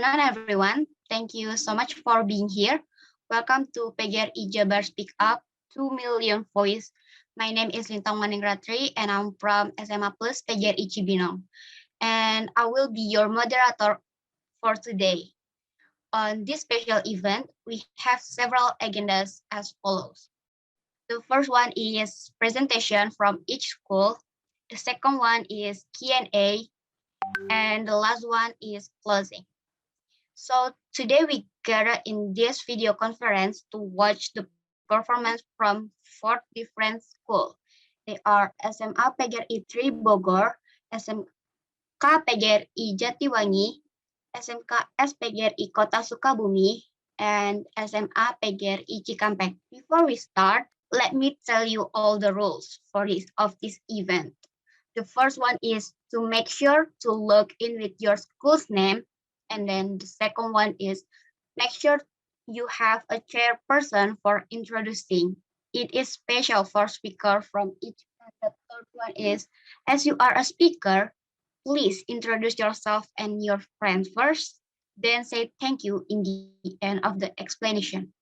afternoon, everyone. Thank you so much for being here. Welcome to PGRI Jabar Speak Up 2 Million Voice. My name is Lintang Ratri, and I'm from SMA Plus PGRI Cibinong. And I will be your moderator for today. On this special event, we have several agendas as follows. The first one is presentation from each school. The second one is Q&A, and the last one is closing. So today we gather in this video conference to watch the performance from 4 different schools. They are SMA PGRI 3 Bogor, SMK PGRI Jatiwangi, SMK PGRI Kota Sukabumi, and SMA PGRI Cikampek. Before we start, let me tell you all the rules for this event. The first one is to make sure to log in with your school's name. And then the second one is make sure you have a chairperson for introducing. It is special for speaker from each. And the third one is, as you are a speaker, please introduce yourself and your friends first, then say thank you in the end of the explanation.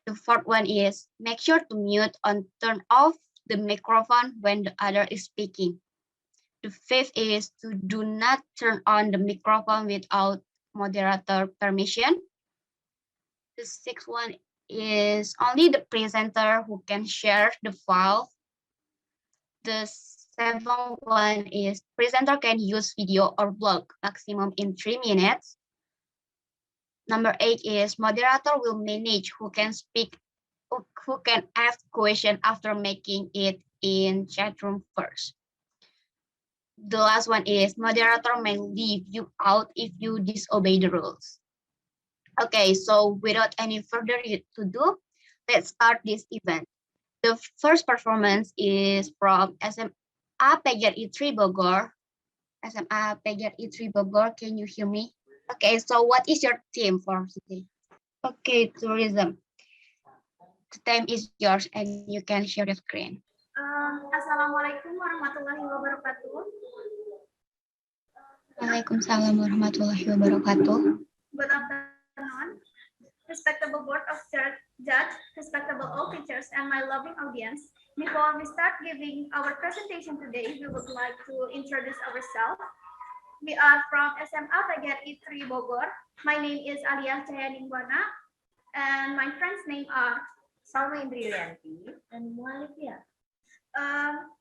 The fourth one is make sure to mute and turn off the microphone when the other is speaking. The fifth is to do not turn on the microphone without moderator permission. The sixth one is only the presenter who can share the file. The seventh one is presenter can use video or blog maximum in 3 minutes. Number 8 is moderator will manage who can speak, who can ask question after making it in chat room first. The last one is moderator may leave you out if you disobey the rules. Okay, so without any further to do, let's start this event. The first performance is from SMA PGRI 3 Bogor. SMA PGRI 3 Bogor, can you hear me? Okay, so what is your theme for today? Okay, tourism. The time is yours and you can share your screen. Assalamualaikum warahmatullahi wabarakatuh. Waalaikumsalam warahmatullahi wabarakatuh. Good afternoon, respectable board of judge, respectable all teachers, and my loving audience. Before we start giving our presentation today, we would like to introduce ourselves. We are from SMA PGRI 3 Bogor. My name is Alia Cayaningwana, and my friends' name are Salma Indriyanti and Mualifia.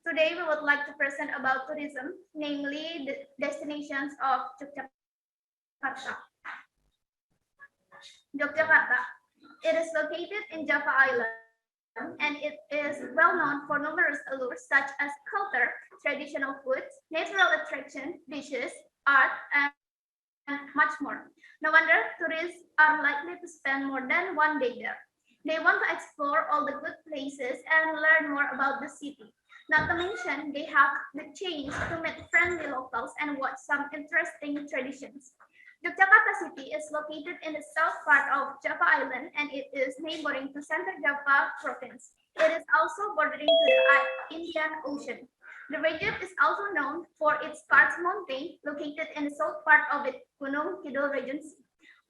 Today we would like to present about tourism, namely the destinations of Yogyakarta. Yogyakarta. It is located in Java Island, and it is well known for numerous allures such as culture, traditional foods, natural attraction, dishes, art, and much more. No wonder tourists are likely to spend more than one day there. They want to explore all the good places and learn more about the city. Not to mention, they have the chance to meet friendly locals and watch some interesting traditions. Yogyakarta city is located in the south part of Java Island, and it is neighboring to Central Java province. It is also bordering to the Indian Ocean. The region is also known for its Karst Mountain, located in the south part of the Gunung Kidul Regency.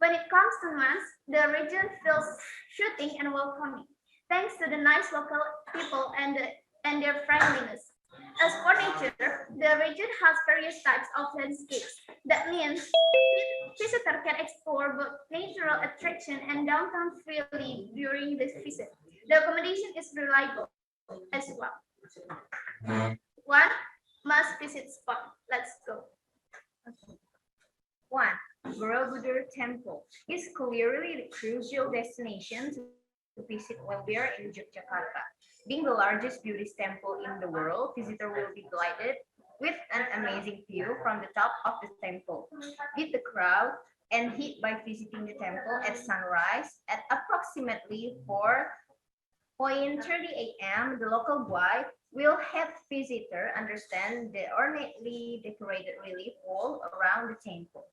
When it comes to mass, the region feels soothing and welcoming, thanks to the nice local people and their friendliness. As for nature, the region has various types of landscapes. That means visitors can explore both natural attraction and downtown freely during this visit. The accommodation is reliable as well. One must visit spot. Let's go. Okay. 1. Borobudur Temple is clearly the crucial destination to visit when we are in Yogyakarta. Being the largest Buddhist temple in the world, visitors will be delighted with an amazing view from the top of the temple. Beat the crowd and hit by visiting the temple at sunrise at approximately 4:30 a.m. The local guide will help visitors understand the ornately decorated relief wall around the temple.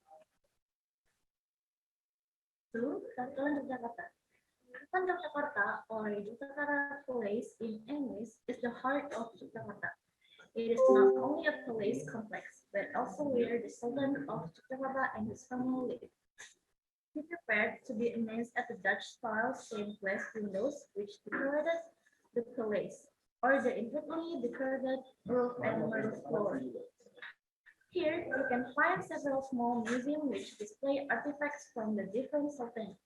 2. Keraton Yogyakarta. Keraton Yogyakarta, or Yogyakarta Palace in English, is the heart of Yogyakarta. It is not only a palace complex, but also where the Sultan of Yogyakarta and his family live. Be prepared to be amazed at the Dutch-style stained-glass windows which decorated the palace, or the intricately decorated roof and marble floor. Here, you can find several small museums which display artifacts from the different sultanates,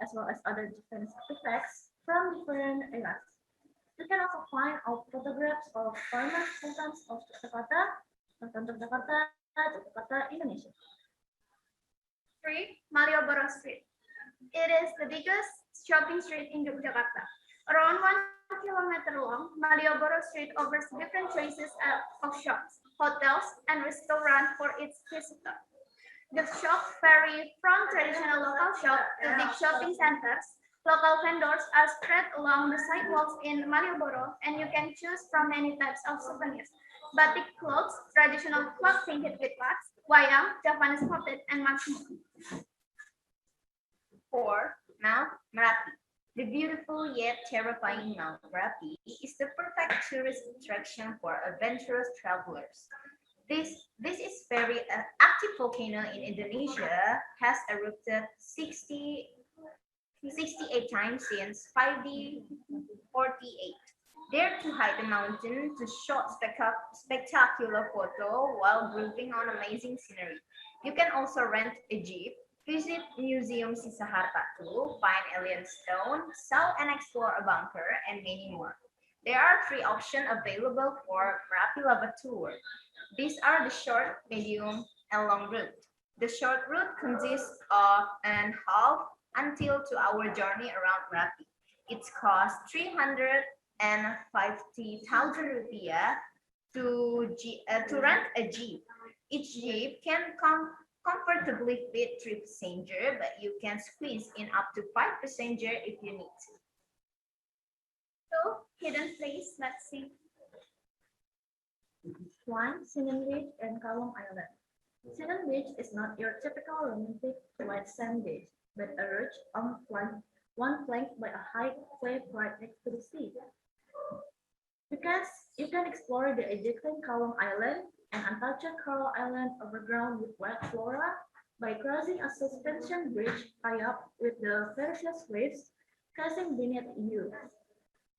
as well as other defense artifacts from different eras. You can also find old photographs of former sultans of Yogyakarta, Sultan Yogyakarta, Yogyakarta, Indonesia. 3. Malioboro Street. It is the biggest shopping street in Yogyakarta. Around 1 kilometer long, Malioboro Street offers different choices of shops, hotels, and restaurants for its visitor. The shops vary from traditional local shops to big shopping centers. Local vendors are spread along the sidewalks in Malioboro, and you can choose from many types of souvenirs. Batik clothes, traditional cloth painted with wax, wayang, Japanese puppet, and much more. 4. Mount Merapi. The beautiful yet terrifying Mount Merapi is the perfect tourist attraction for adventurous travelers. This is very active volcano in Indonesia has erupted 68 times since 5D48. There to hide the mountain to shot spectacular photo while grooving on amazing scenery. You can also rent a jeep, visit Museum Sisaharta too, find alien stone, sell and explore a bunker, and many more. There are 3 options available for Merapi Lava Tour. These are the short, medium, and long route. The short route consists of an half until 2-hour journey around Merapi. It costs 350,000 rupiah to rent a jeep. Each jeep can comfortably fit 3 passengers, but you can squeeze in up to 5 passengers if you need. 2. Hidden place. Let's see. 1. Sinan Beach and Kalong Island. Sinan Beach is not your typical romantic white sand beach, but a ridge one flanked by a high cliff right next to the sea. You can explore the Egyptian Kalong Island and untouched Coral Island overgrown with wild flora by crossing a suspension bridge high up with the ferocious waves crashing beneath you.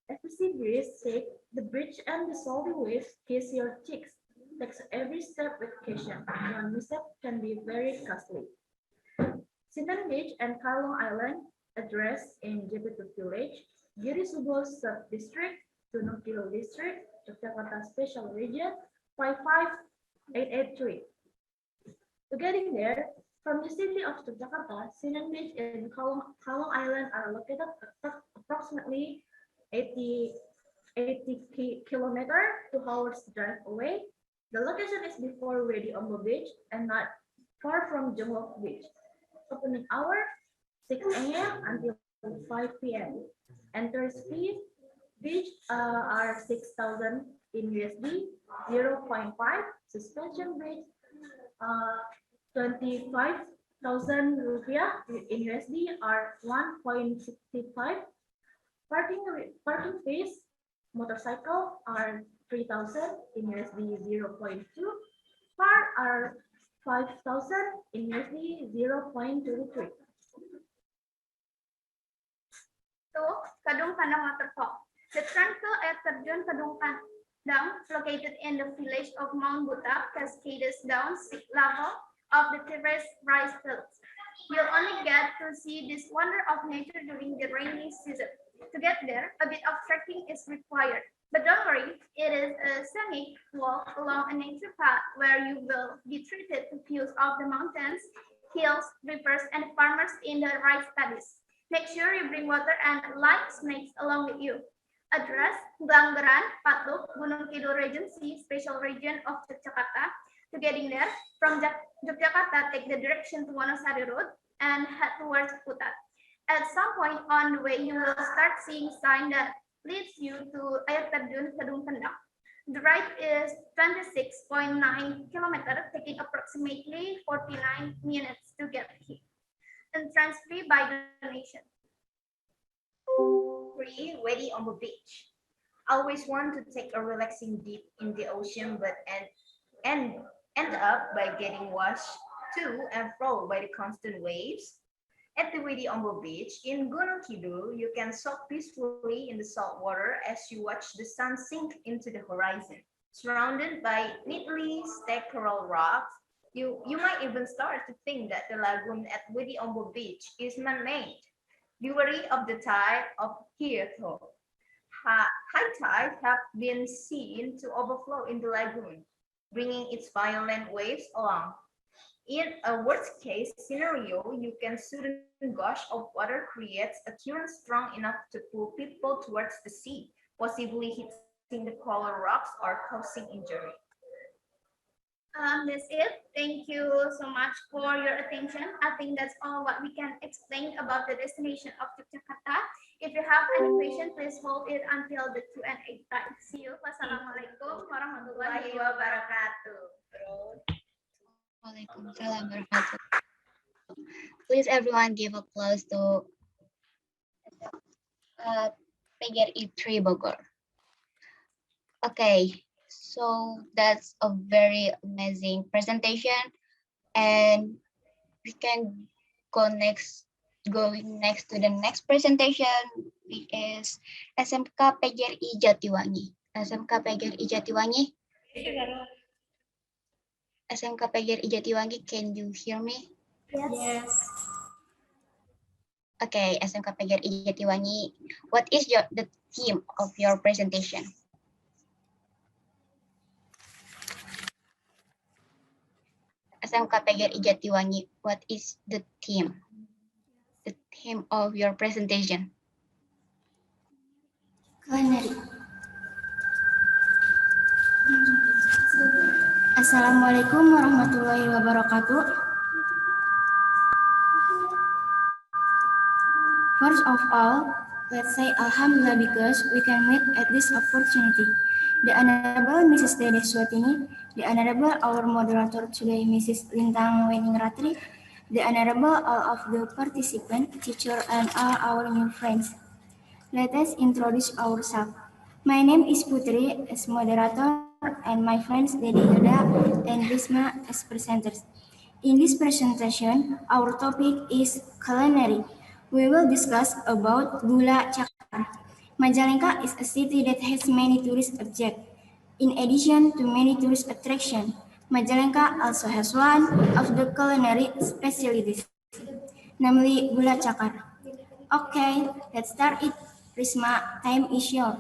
As the sea breeze shakes the bridge and the salty waves kiss your cheeks, takes every step with caution. One mishap can be very costly. Sinan Beach and Kalong Island address in Jepitu Village, Giri Subo Sub-District, Gunung Kidul District, Yogyakarta Special Region, 55883. To getting there, from the city of Yogyakarta, Sinan Beach and Kalong Island are located approximately 80 kilometers, 2 hours drive away. The location is before Wedi Ombo Beach and not far from Jonglok Beach. Opening hour 6 a.m. until 5 p.m. Entrance fees beach are 6,000 in USD, 0.5. Suspension bridge 25,000 rupiah in USD are 1.65. Parking fees, motorcycle are 3,000 in USD 0.2. Car are 5,000 in USD 0.23. 2. Kadung Pandang Waterfall. The tranquil air terjun Kadung Pandang, located in the village of Mount Buta, cascades down sea level of the terrace rice fields. You'll only get to see this wonder of nature during the rainy season. To get there, a bit of trekking is required. But don't worry, it is a scenic walk along a nature path where you will be treated to views of the mountains, hills, rivers, and farmers in the rice paddies. Make sure you bring water and light snakes along with you. Address, Gelanggeran, Patuk, Gunung Kidul Regency, Special Region of Yogyakarta. To getting there, from Yogyakarta, take the direction to Wonosari Road and head towards Putat. At some point on the way, you will start seeing sign that leads you to air terjun Kadung Pandang. The ride is 26.9 kilometers, taking approximately 49 minutes to get here. Entrance free by donation. 3. Wedi Ombo Beach. Always want to take a relaxing dip in the ocean, but end up by getting washed to and fro by the constant waves. At the Wedi Beach in Gunung Kidul, you can soak peacefully in the salt water as you watch the sun sink into the horizon. Surrounded by neatly stacked coral rocks, you might even start to think that the lagoon at Wedi Beach is man-made. Beware of the tide of Kyoto. High tides have been seen to overflow in the lagoon, bringing its violent waves along. In a worst-case scenario, you can sudden gush of water creates a current strong enough to pull people towards the sea, possibly hitting the coral rocks or causing injury. That's it. Thank you so much for your attention. I think that's all what we can explain about the destination of Yogyakarta. If you have any question, please hold it until the Q&A time. See you. Wassalamualaikum warahmatullahi wabarakatuh. Waalaikumsalam warahmatullahi. Please everyone give applause to PGRI 3 Bogor. Okay, so that's a very amazing presentation, and we can going next to the next presentation, which is SMK PGRI Jatiwangi. SMK PGRI Jatiwangi. SMK PGRI Jatiwangi, can you hear me? Yes. Okay, SMK PGRI Jatiwangi, what is the theme of your presentation? SMK PGRI Jatiwangi, what is the theme? The theme of your presentation? Culinary. Assalamualaikum warahmatullahi wabarakatuh. First of all, let's say Alhamdulillah because we can meet at this opportunity. The Honorable Mrs. Dede Swatini, the Honorable our Moderator today, Mrs. Lintang, Wening, Ratri, the Honorable all of the participants, teacher, and all our new friends. Let us introduce ourselves. My name is Putri as moderator and my friends Dede Yuda and Risma as presenters. In this presentation, our topic is culinary. We will discuss about gula cakar. Majalengka is a city that has many tourist objects. In addition to many tourist attractions, Majalengka also has one of the culinary specialties, namely gula cakar. Okay, let's start it. Risma, time is yours.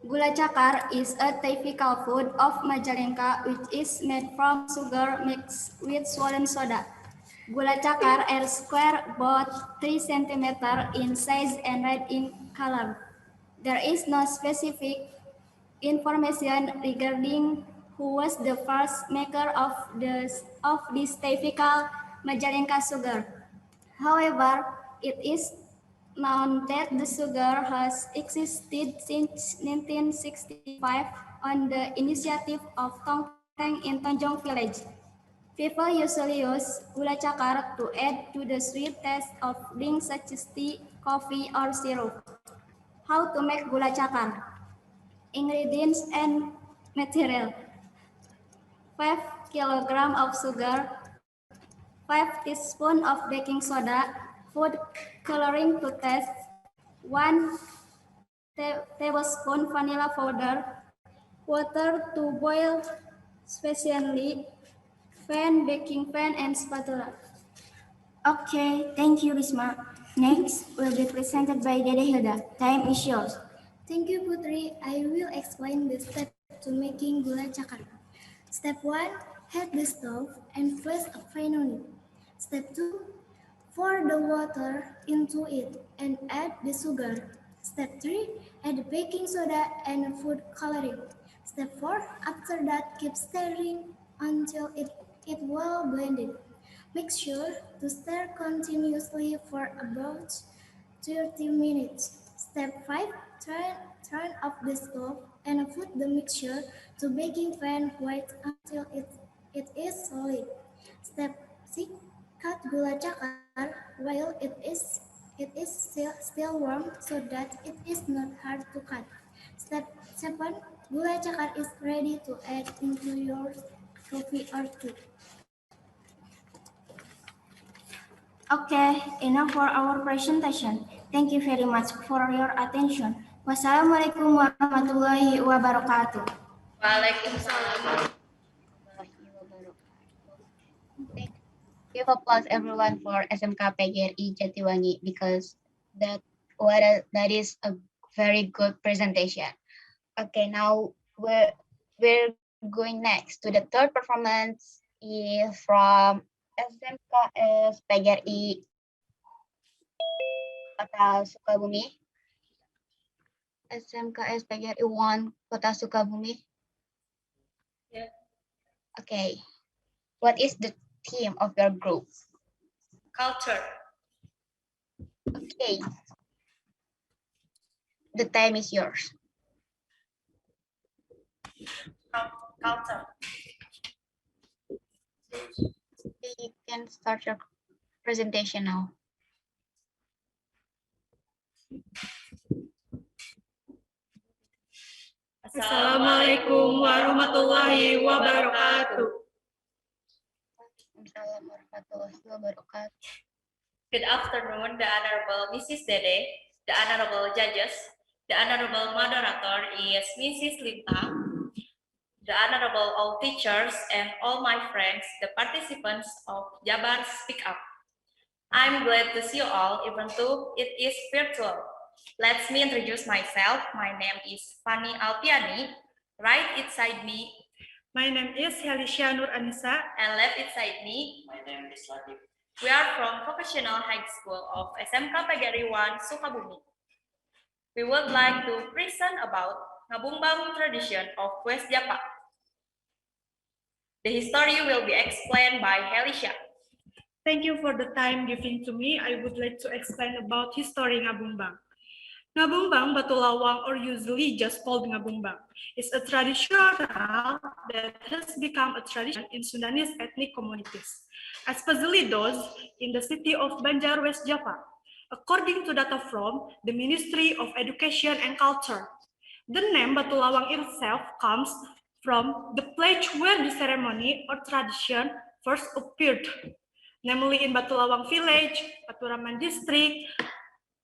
Gula cakar is a typical food of Majalengka which is made from sugar mixed with swollen soda. Gula cakar are square, about 3 cm in size and red in color. There is no specific information regarding who was the first maker of this typical Majalengka sugar. However, it is known that the sugar has existed since 1965 on the initiative of Tongteng in Tanjong Village. People usually use gula cakar to add to the sweet taste of drinks such as tea, coffee, or syrup. How to make gula cakar? Ingredients and material: 5 kg of sugar, 5 teaspoons of baking soda, food coloring to taste, 1 tablespoon vanilla powder, water to boil sufficiently, baking pan, and spatula. Okay, thank you, Risma. Next will be presented by Dede Hilda. Time is yours. Thank you, Putri. I will explain the step to making gula cakar. Step 1. Heat the stove and place a pan on it. Step 2. Pour the water into it and add the sugar. Step 3. Add the baking soda and food coloring. Step 4. After that, keep stirring until it well blended. Make sure to stir continuously for about 30 minutes. Step 5. Turn off the stove and put the mixture to baking pan. Wait until it is solid. Step 6. Cut gula cakar while it is still warm so that it is not hard to cut. Step 7. Gula cakar is ready to add into your coffee or tea. Okay, enough for our presentation. Thank you very much for your attention. Wassalamualaikum warahmatullahi wabarakatuh. Waalaikumsalam. Thank Give applause everyone for SMK PGRI Jatiwangi because that is a very good presentation. Okay, now we're going next to the third performance is from SMKS PGRI Kota Sukabumi. SMKS PGRI 1 Kota Sukabumi. Yeah. Okay, what is the theme of your group? Culture. Okay, the time is yours. Culture. You can start your presentation now. Assalamualaikum warahmatullahi wabarakatuh. Assalamualaikum warahmatullahi wabarakatuh. Good afternoon, the Honorable Mrs. Dede, the Honorable Judges, the Honorable Moderator is Mrs. Lintang, the Honorable all teachers, and all my friends, the participants of Jabar Speak Up. I'm glad to see you all, even though it is virtual. Let me introduce myself. My name is Fanny Alpiani. Right inside me. My name is Helisha Nur Anissa. And left inside me. My name is Ratri. We are from Vocational High School of SMK PGRI 1 Sukabumi. We would like to present about Ngabumbang tradition of West Java. The history will be explained by Helisha. Thank you for the time given to me. I would like to explain about history Ngabumbang. Ngabumbang, Batulawang, or usually just called Ngabumbang, is a traditional that has become a tradition in Sundanese ethnic communities, especially those in the city of Banjar, West Java. According to data from the Ministry of Education and Culture, the name Batulawang itself comes from the place where the ceremony or tradition first appeared, namely in Batulawang village, Baturaman district,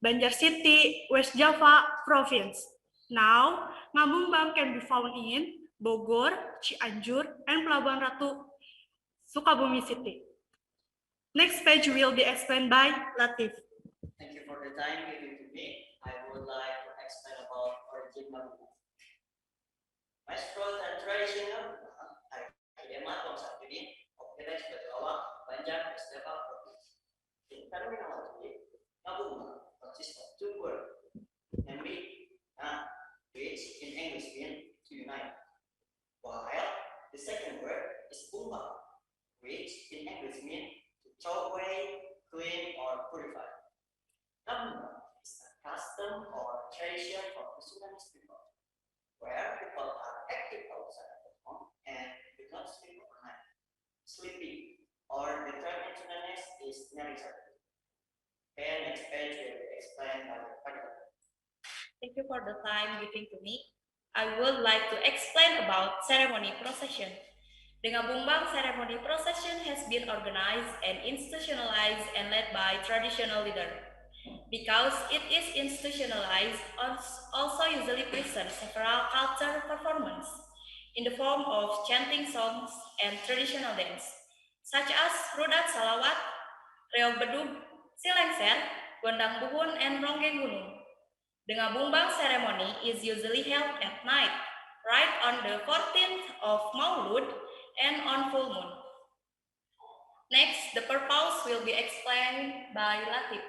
Banjar City, West Java province. Now, Ngabumbang can be found in Bogor, Cianjur, and Pelabuhan Ratu, Sukabumi City. Next page will be explained by Latif. Thank you for the time given to me. I would like to explain about origin Ngabumbang. Maestro and traditional Kediaman Bangsa ini of village Batulawang, Banjar, West Java province. In terminology, Ngabumbang consists of two words, namely na, which in English means to unite, while the second word is bumbang, which in English means to throw away, clean, or purify. Ngabumbang is a custom or tradition of the Sundanese people, where people are active outside of the home and do not sleep overnight. Sleeping, or the term in Sundanese is nerisari. And next page will be explained by the partner. Thank you for the time given to me. I would like to explain about ceremony procession. The Ngabumbang ceremony procession has been organized and institutionalized and led by traditional leader. Because it is institutionalized, also usually presents several cultural performance in the form of chanting songs and traditional dance, such as Rudat Salawat, Reog Bedug, Silengser, Gondang Buhun, and Ronggeng Gunung. The Ngabumbang ceremony is usually held at night, right on the 14th of Maulud and on full moon. Next, the purpose will be explained by Latif.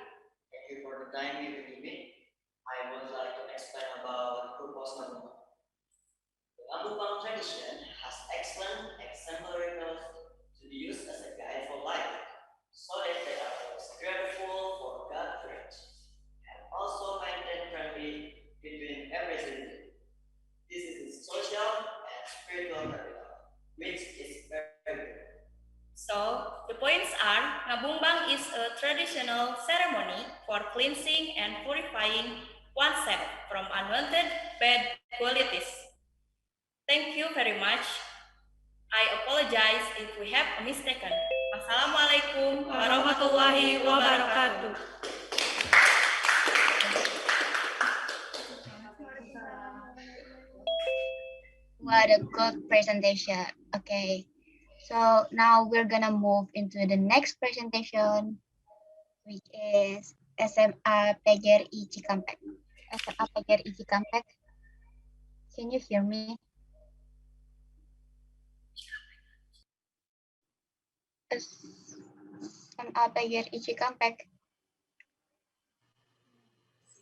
Thank you for the time given to me. I would like to explain about purpose Ngabumbang. The Ngabumbang tradition has excellent exemplary to be used as a guide for life, so that they are grateful for God's grace, and also maintain friendly between every citizen. This is the social and spiritual capital, which is very good. So, the points are, Ngabumbang is a traditional ceremony for cleansing and purifying oneself from unwanted bad qualities. Thank you very much. I apologize if we have a mistaken. Assalamualaikum warahmatullahi wabarakatuh. What a good presentation. Okay, so now we're gonna move into the next presentation, which is SMA PGRI Cikampek. SMA PGRI Cikampek. Can you hear me? SMA PGRI Cikampek.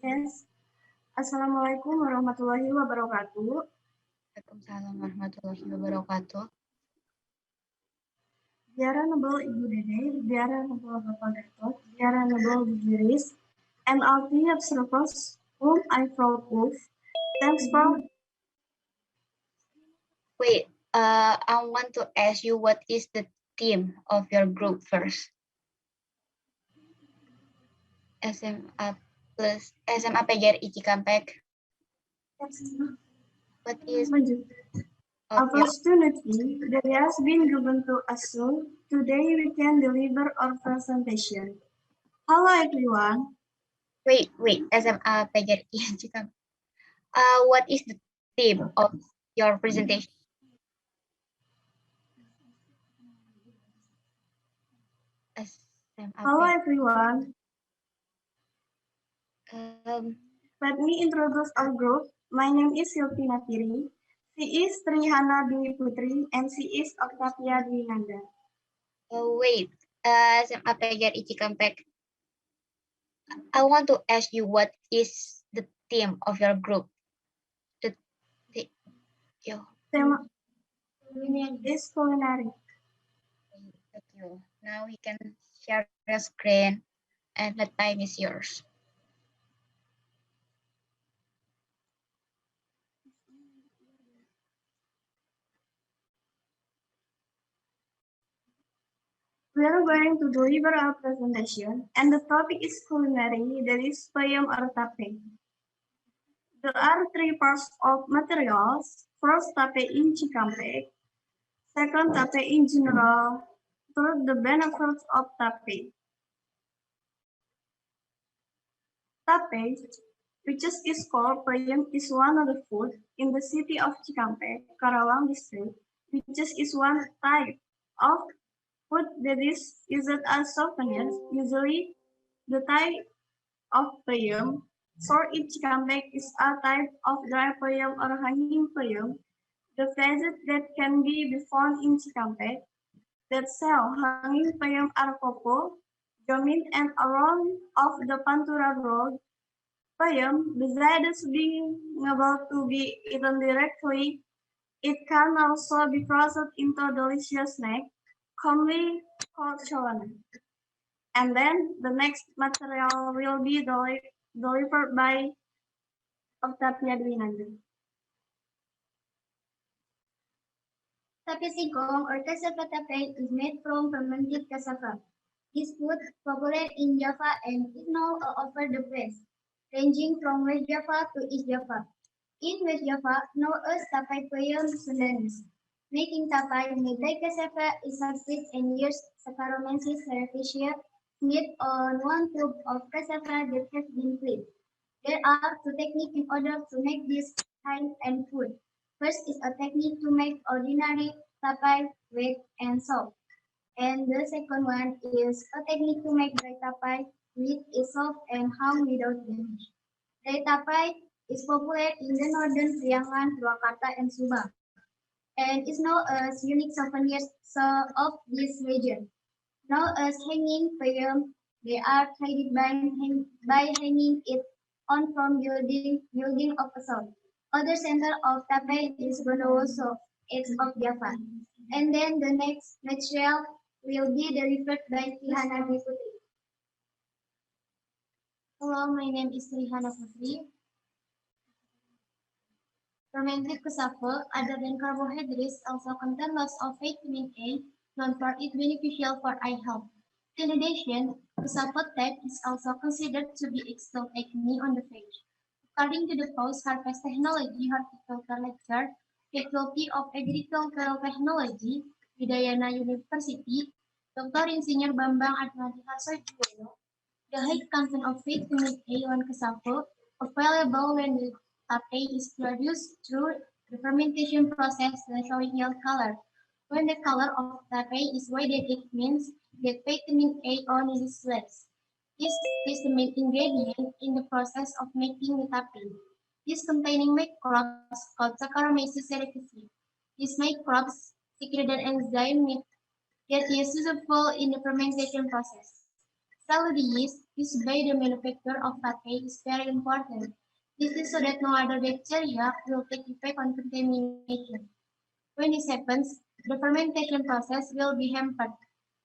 Yes. Assalamualaikum warahmatullahi wabarakatuh. Waalaikumsalam warahmatullahi wabarakatuh. Dear Honorable Ibu Dede, Dear Honorable Bapak Gatot, Dear Honorable Bu Juris, and all the observers whom I proud of, thanks for... Wait, I want to ask you what is the theme of your group first? SMA plus SMA PGRI Cikampek. What is opportunity that has been given to us, so today we can deliver our presentation. Hello everyone. Wait, SMA PGRI Cikampek. What is the theme of your presentation? Hello everyone. Let me introduce our group. My name is Silvina Tiri. She is Trihana Dwi Putri and she is Octavia Dwi Nanda. Oh wait, SMA PGRI Cikampek. I want to ask you what is the theme of your group? Theme is culinary. Thank you. Now we can share the screen and the time is yours. We are going to deliver our presentation and the topic is culinary, that is payam or tape. There are three parts of materials. First, tape in Cikampek. Second, tape in general. Third, the benefits of tape. Tape, which is called payam, is one of the food in the city of Cikampek, Karawang district, which is one type of food that is used as souvenirs. Usually, the type of payam sold in Cikampek is a type of dry payam or hanging payam. The phases that can be found in Cikampek that sell hanging payam are Kopo, Jomin, and around of the Pantura Road. Payam, besides being able to be eaten directly, it can also be processed into a delicious snack, commonly called cholana. And then the next material will be delivered by Octavia Dwi Nanda. Tape singkong or cassava tape is made from fermented cassava. This food popular in Java and is known all over the place, ranging from West Java to East Java. In West Java, known as tapai payam Sundanese. Making tapai made by cassava is succeed and use Saccharomyces cerevisiae made on 1 tube of cassava that has been cleaned. There are two techniques in order to make this high-end food. First is a technique to make ordinary tapai wet and soft. And the second one is a technique to make dry tapai, which is soft and hung without damage. Dry tapai is popular in the northern Priangan, Yogyakarta, and Subang, and is known as unique souvenirs of this region. Now as hanging payam, they are traded by hanging it on from building of a salt. Other center of tape is Bondowoso, east of Java. And then the next material will be delivered by Trihana Putri. Hello, my name is Trihana Putri. Fermented cassava, other than carbohydrates, also contain lots of vitamin A, known for its beneficial for eye health. In addition, cassava tape is also considered to be extol acne on the face. According to the post-harvest technology horticulture lecture Faculty of Agricultural Technology, Widayana University, Dr. Insinyur Bambang Admadi Harsojuwono, the high content of vitamin A1 cassava available when the tape is produced through the fermentation process showing yellow color. When the color of tape is white, it means that vitamin A1 is less. This is the main ingredient in the process of making the tape. This containing microbes called Saccharomyces cerevisiae. These microbes secrete an enzyme that is useful in the fermentation process. Cell yeast used by the manufacturer of pate is very important. This is so that no other bacteria will take effect on contamination. When this happens, the fermentation process will be hampered.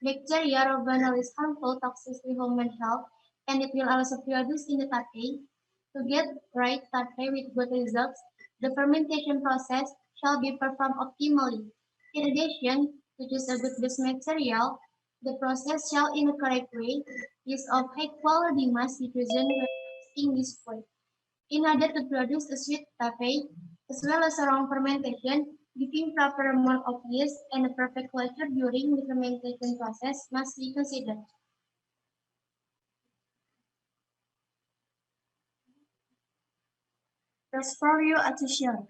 Bacteria will release harmful toxins to human health, and it will also produce in the tate. To get right tate with good results, the fermentation process shall be performed optimally. In addition, to choose a good base material, the process shall in the correct way use of high quality mass be chosen when roasting this food. In order to produce a sweet taffy, as well as a wrong fermentation, giving proper amount of yeast and a perfect closure during the fermentation process must be considered. That's for you, Atusha.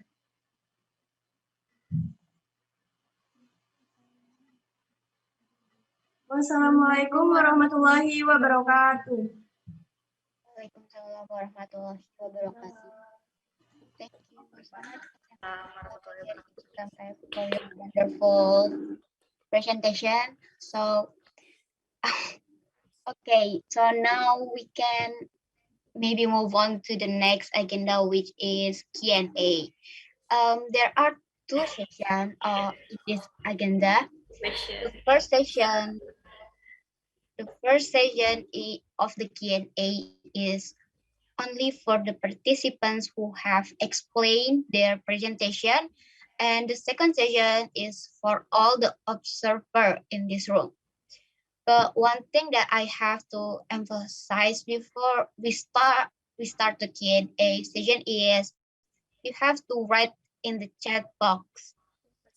Wassalamualaikum warahmatullahi wabarakatuh. Waalaikumsalam warahmatullahi wabarakatuh. Thank you so much for your wonderful presentation. So, okay, so now we can maybe move on to the next agenda, which is Q&A. There are two sessions in this agenda. The first session of the Q&A is only for the participants who have explained their presentation, and the second session is for all the observers in this room. But one thing that I have to emphasize before we start the Q&A session is you have to write in the chat box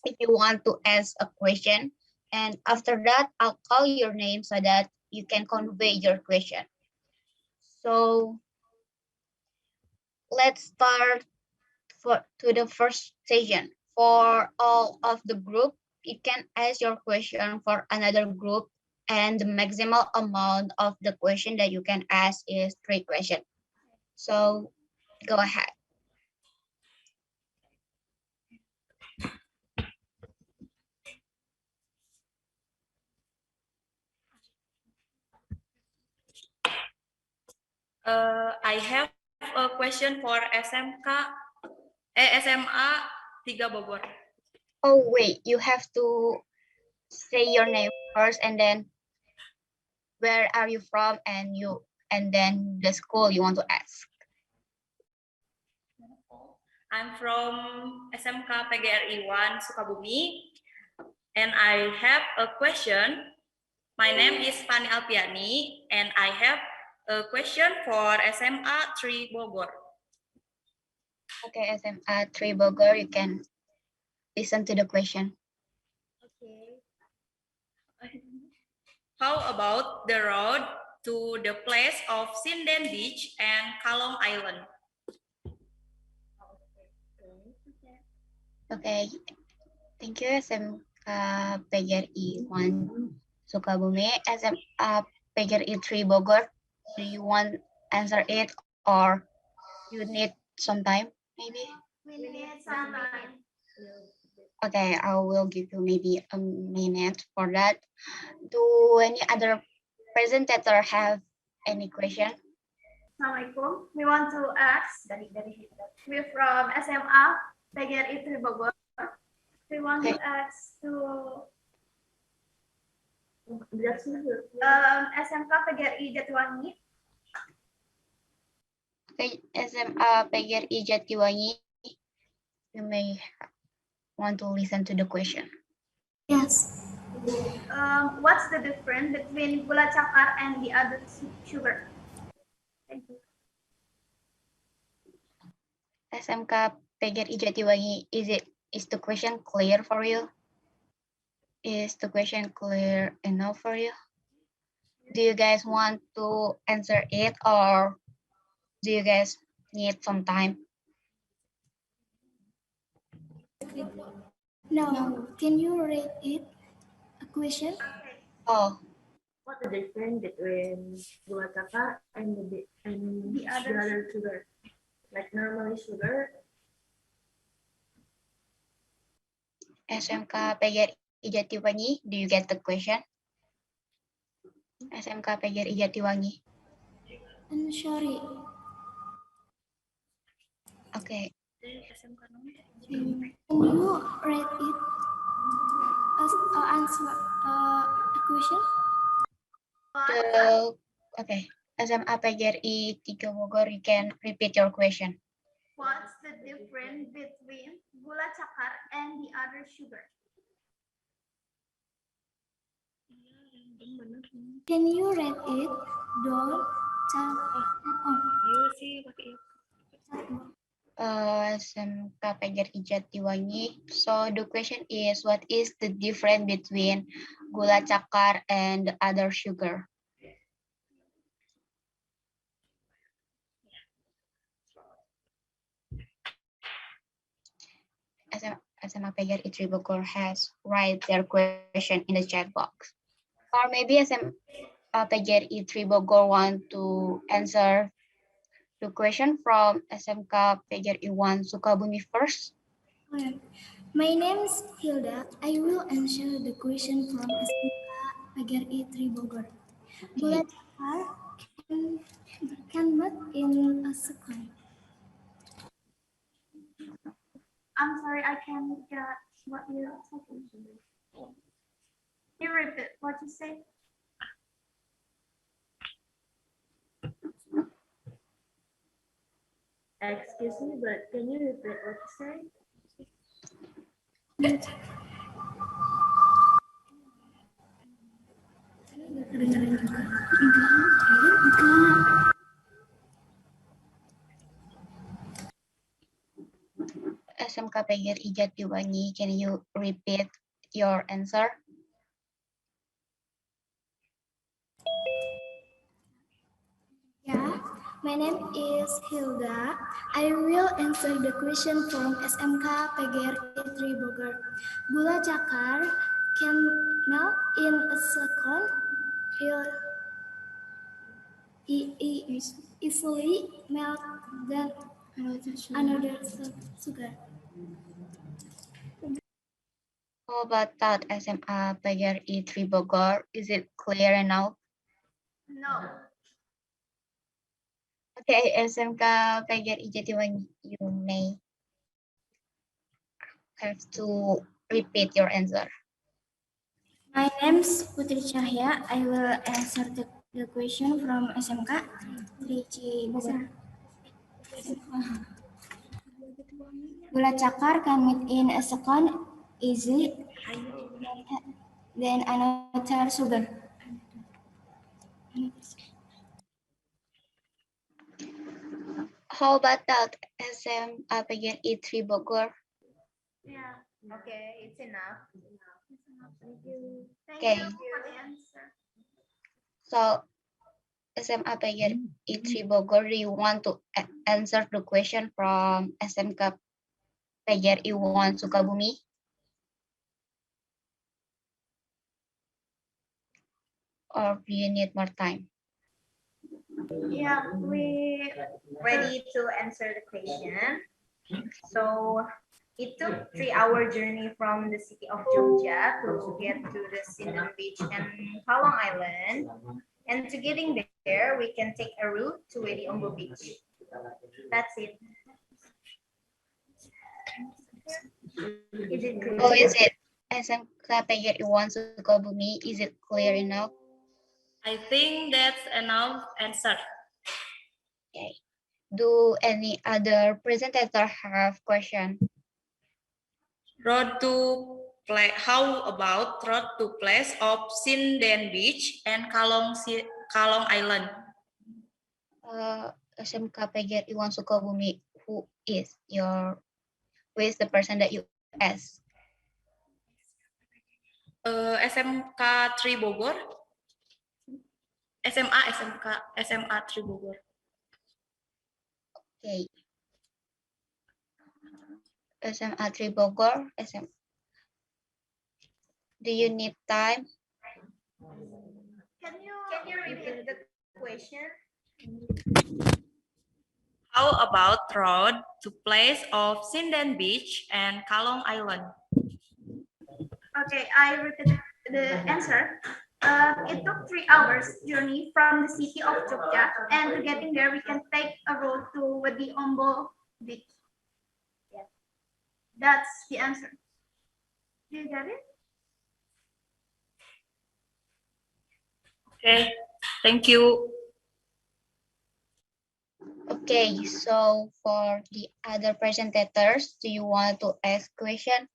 if you want to ask a question, and after that I'll call your name so that you can convey your question. So let's start to the first session. For all of the group, you can ask your question for another group, and the maximal amount of the question that you can ask is 3 questions. So go ahead. I have a question for SMA 3 Bogor. Oh wait, you have to say your name first, and then where are you from, and then the school you want to ask. I'm from SMK PGRI 1 Sukabumi, and I have a question. My name is Fanny Alpiani, and I have a question for SMA 3 Bogor. Okay, SMA 3 Bogor, you can listen to the question. Okay. How about the road to the place of Sinden Beach and Kalong Island? Okay, thank you, SMK PGRI 1 Sukabumi. SMA PGRI 3 Bogor, do you want answer it or you need some time maybe? We need some time. Okay, I will give you maybe a minute for that. Do any other presenter have any question? Assalamualaikum. We want to ask, we're from SMA PGRI Bogor. We want to ask to SMK PGRI Jatiwangi. Okay, SMA PGRI Jatiwangi, you may want to listen to the question. Yes. What's the difference between gula cakar and the other sugar? Thank you. SMK PGRI Jatiwangi, is it Is the question clear for you? Is the question clear enough for you? Do you guys want to answer it or do you guys need some time? No, can you read it? A question? Oh, What the difference between gula cakar and the other sugar? Like normally sugar. SMK PGRI Jatiwangi, do you get the question? SMK PGRI Jatiwangi. I'm sorry. Okay. Can you read it as answer a question? Okay. SMA PGRI 3 Bogor, you can repeat your question. What's the difference between gula cakar and the other sugar? Can you read it? Don't tell SMK PGRI Jatiwangi. So the question is, what is the difference between gula cakar and other sugar? SMA PGRI 3 Bogor has write their question in the chat box. Or maybe SMA PGRI 3 Bogor want to answer the question from SMK PGRI 1 Sukabumi first. My name is Hilda. I will answer the question from SMK PGRI 3 Bogor. Gula cakar can make in a second. I'm sorry, I can't get what you're talking about. Can you repeat what you said? Excuse me, but can you repeat what you said? SMK PGRI Jatiwangi, can you repeat your answer? Yeah, my name is Hilda. I will answer the question from SMK PGRI 3 Bogor. Gula cakar can melt in a second. Easily melt than another sugar. How about that SMA PGRI 3 Bogor? Is it clear now? No. Okay, SMK PGRI Jatiwangi, you may have to repeat your answer. My name is Putri Cahya. I will answer the question from SMK PGRI Bogor. Gula cakar can meet in a second easily than another sugar. How about that SMA PGRI 3 Bogor? Yeah. Okay, it's enough. Thank you. Thank Okay. you for the answer. So SMA PGRI 3 Bogor, do you want to answer the question from SMK PGRI 1 Sukabumi? Or do you need more time? Yeah, we Ready to answer the question. So it took 3-hour journey from the city of Yogyakarta to get to the Sinan Beach and Kalong Island. And to getting there, we can take a route to Wening Beach. That's it. Is it clear? Oh, is it SMK PGRI 1 Sukabumi? Is it clear enough? I think that's enough answer. Okay. Do any other presenter have question? Road to play. How about road to place of Sinden Beach and Kalong Island? SMK PGRI 1 Sukabumi, who is the person that you ask? SMK 3 Bogor. SMA 3 Bogor. Okay. SMA 3 Bogor. Do you need time? Can you repeat the question? How about road to place of Sinden Beach and Kalong Island? Okay, I repeat the answer. It took 3 hours journey from the city of Jogja, and to getting there, we can take a road to Wedi Beach. Yeah. That's the answer. Do you get it? Okay, thank you. Okay, so for the other presentators, do you want to ask question?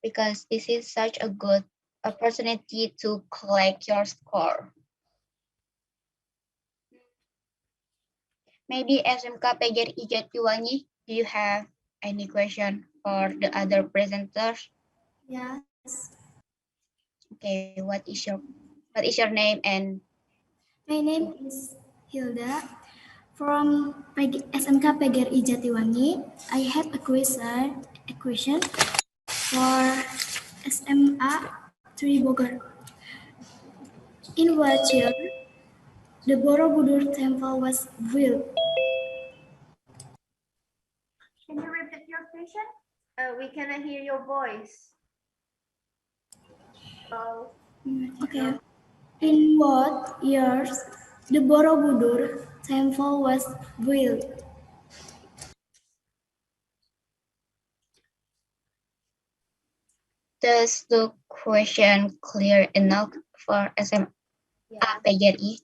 Because this is such a good opportunity to collect your score. Maybe SMK PGRI Jatiwangi, do you have any question for the other presenters? Yes. Okay, what is your name and My name is Hilda from SMK PGRI Jatiwangi. I have a question for SMA 3 Bogor. In what year the Borobudur Temple was built? Can you repeat your question? We cannot hear your voice. Okay. In what years the Borobudur Temple was built? does the question clear enough for SMA PGRI?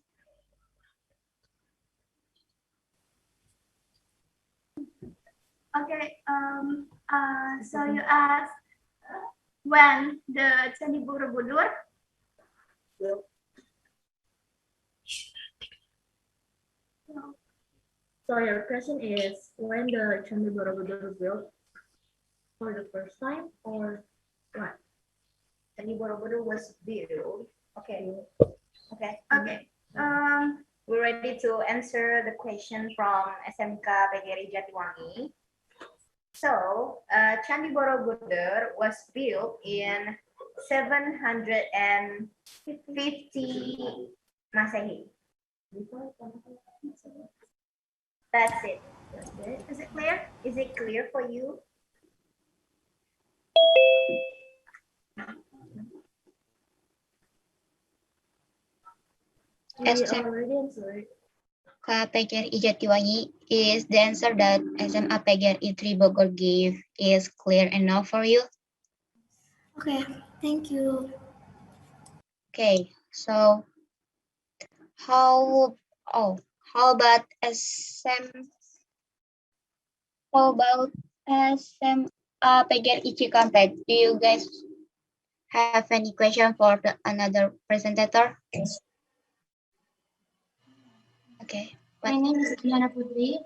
Okay. So you asked when the Candi Borobudur. So your question is when the Candi Borobudur built for the first time or what? Candi Borobudur was built. Okay. Okay. We're ready to answer the question from SMK PGRI Jatiwangi. So, Candi Borobudur was built in 750 Masehi. That's it. Is it clear? Is it clear for you? Already answered. PGRI Jatiwangi, is the answer that SMA PGRI 3 Bogor gave is clear enough for you? Okay, thank you. Okay, so how about SMA PGRI Cikampek? Do you guys have any question for another presenter? Okay. My name is Diana Putri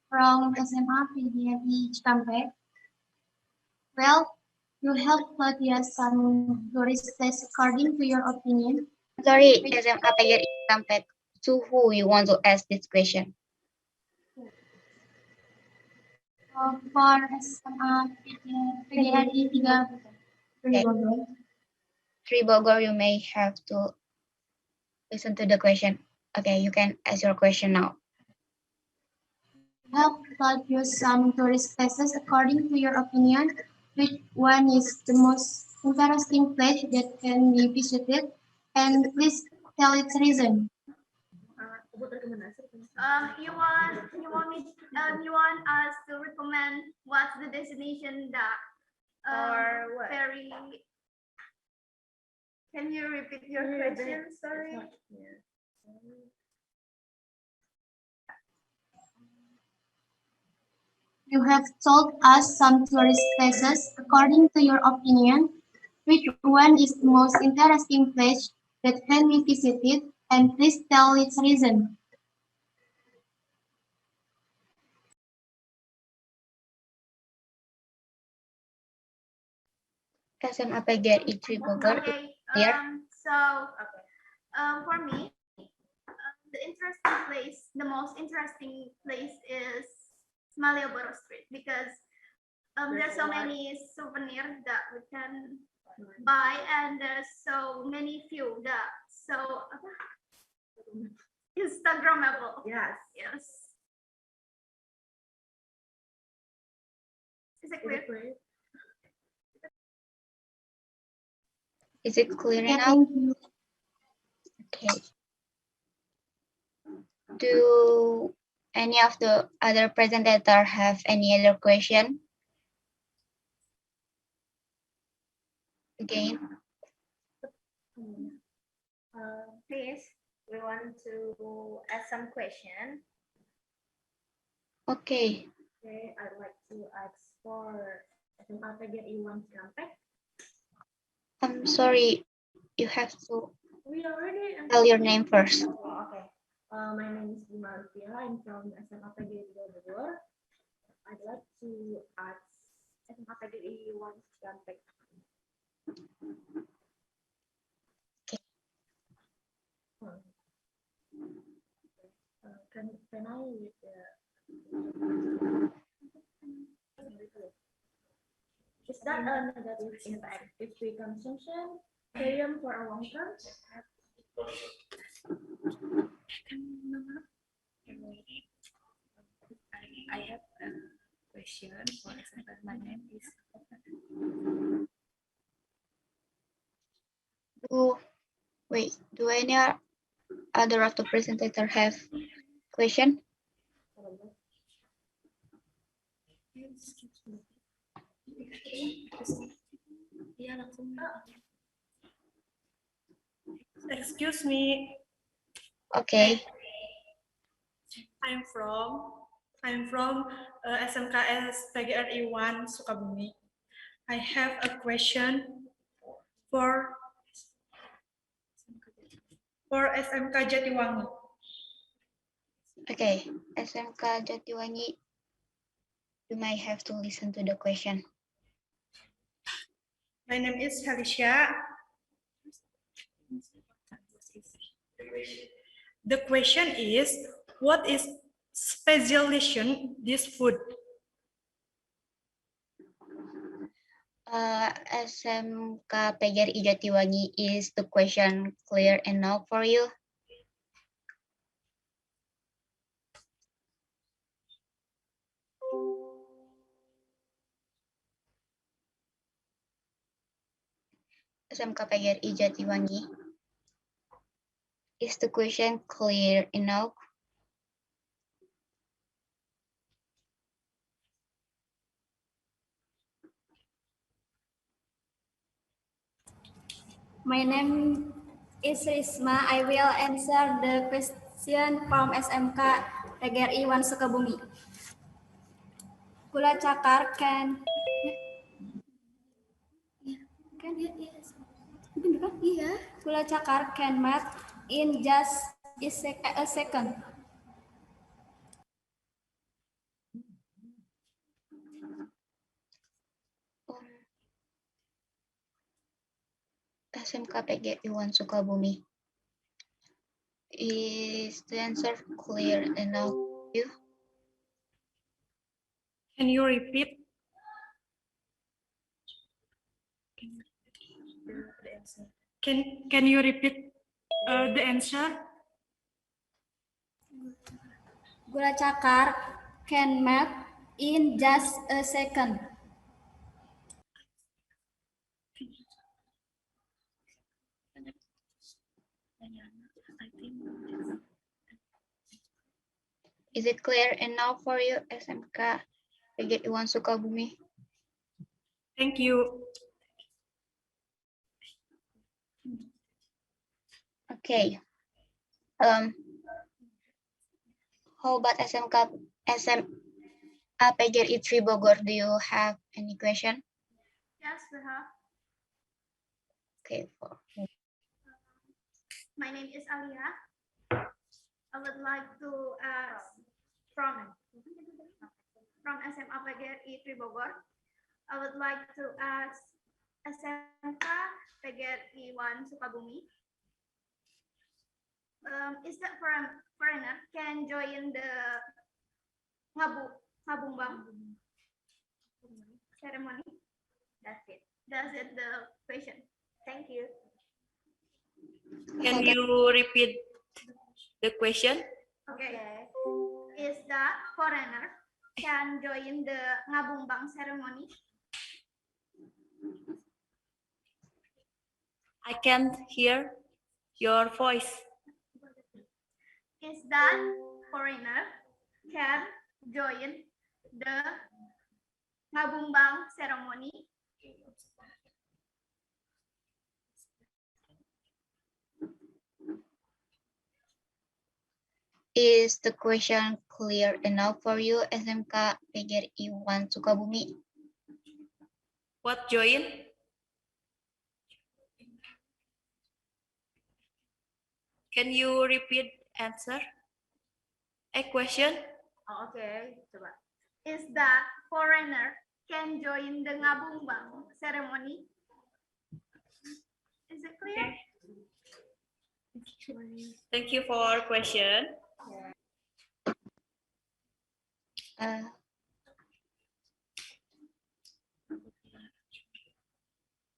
from SMA PGRI Cikampek. Well, you helped Claudia some tourist place according to your opinion. Sorry, SMA PGRI Cikampek. To who you want to ask this question? For SMA PGRI 3 Bogor. 3 Bogor, you may have to listen to the question. Okay, you can ask your question now. Help plot you some tourist places according to your opinion. Which one is the most interesting place that can be visited? And please tell its reason. You want us to recommend what's the destination that Or what? very. Can you repeat your question? Sorry. You have told us some tourist places according to your opinion. Which one is the most interesting place that can be visited? And please tell its reason. SMA PGRI Bogor. Okay. Here. For me, the interesting place, the most interesting place is Malioboro Street because there's so many souvenirs that we can buy and there's so many view that so Instagrammable. Yes. Yes. Is it clear? Is it clear Yeah, now? thank you. Okay. Do any of the other presenter have any other question? Again. Please, we want to ask some question. Okay. Okay, I'd like to ask for SMA PGRI Cikampek. I'm sorry. You have to We already tell your name first. Oh, okay. My name is Untitled. I'm from SMA PGRI Jabar. I'd like to ask SMA PGRI Cikampek. Can I read the? Is that a negative impact if we consumption premium for a long term? I have a question. For example, my name is. Do any other of the presenter have question? Excuse me. Okay. I'm from SMK PGRI 1 Sukabumi. I have a question for SMK Jatiwangi. Okay, SMK Jatiwangi, you might have to listen to the question. My name is Felicia. The question is, what is specialization this food? SMK PGRI Jatiwangi, is the question clear enough for you? SMK PGRI Jatiwangi, is the question clear enough? My name is Risma. I will answer the question from SMK PGRI 1 Sukabumi. Gula cakar can Gula cakar can melt in just a second. SMK PGRI 1 Sukabumi, is the answer clear enough for you? Can you repeat? Can you repeat the answer? Gula cakar can melt in just a second. Is it clear enough for you, SMK PGRI 1 Sukabumi? Thank you. Okay. How about SMA PGRI Bogor? Do you have any question? Yes, we have. Okay. My name is Alia. I would like to ask from SMA PGRI Bogor. I would like to ask SMK PGRI 1 Sukabumi. Is that foreigner can join the Ngabumbang ceremony? That's it. That's it, the question. Thank you. Can you repeat the question? Okay. Is the foreigner can join the Ngabumbang ceremony? I can't hear your voice. Is that foreigner can join the Ngabumbang ceremony? Is the question clear enough for you, SMK PGRI 1 Sukabumi? What join? Can you repeat answer? A question? Oh, okay, coba. Is that foreigner can join the Ngabumbang ceremony? Is it clear? Thank you for question.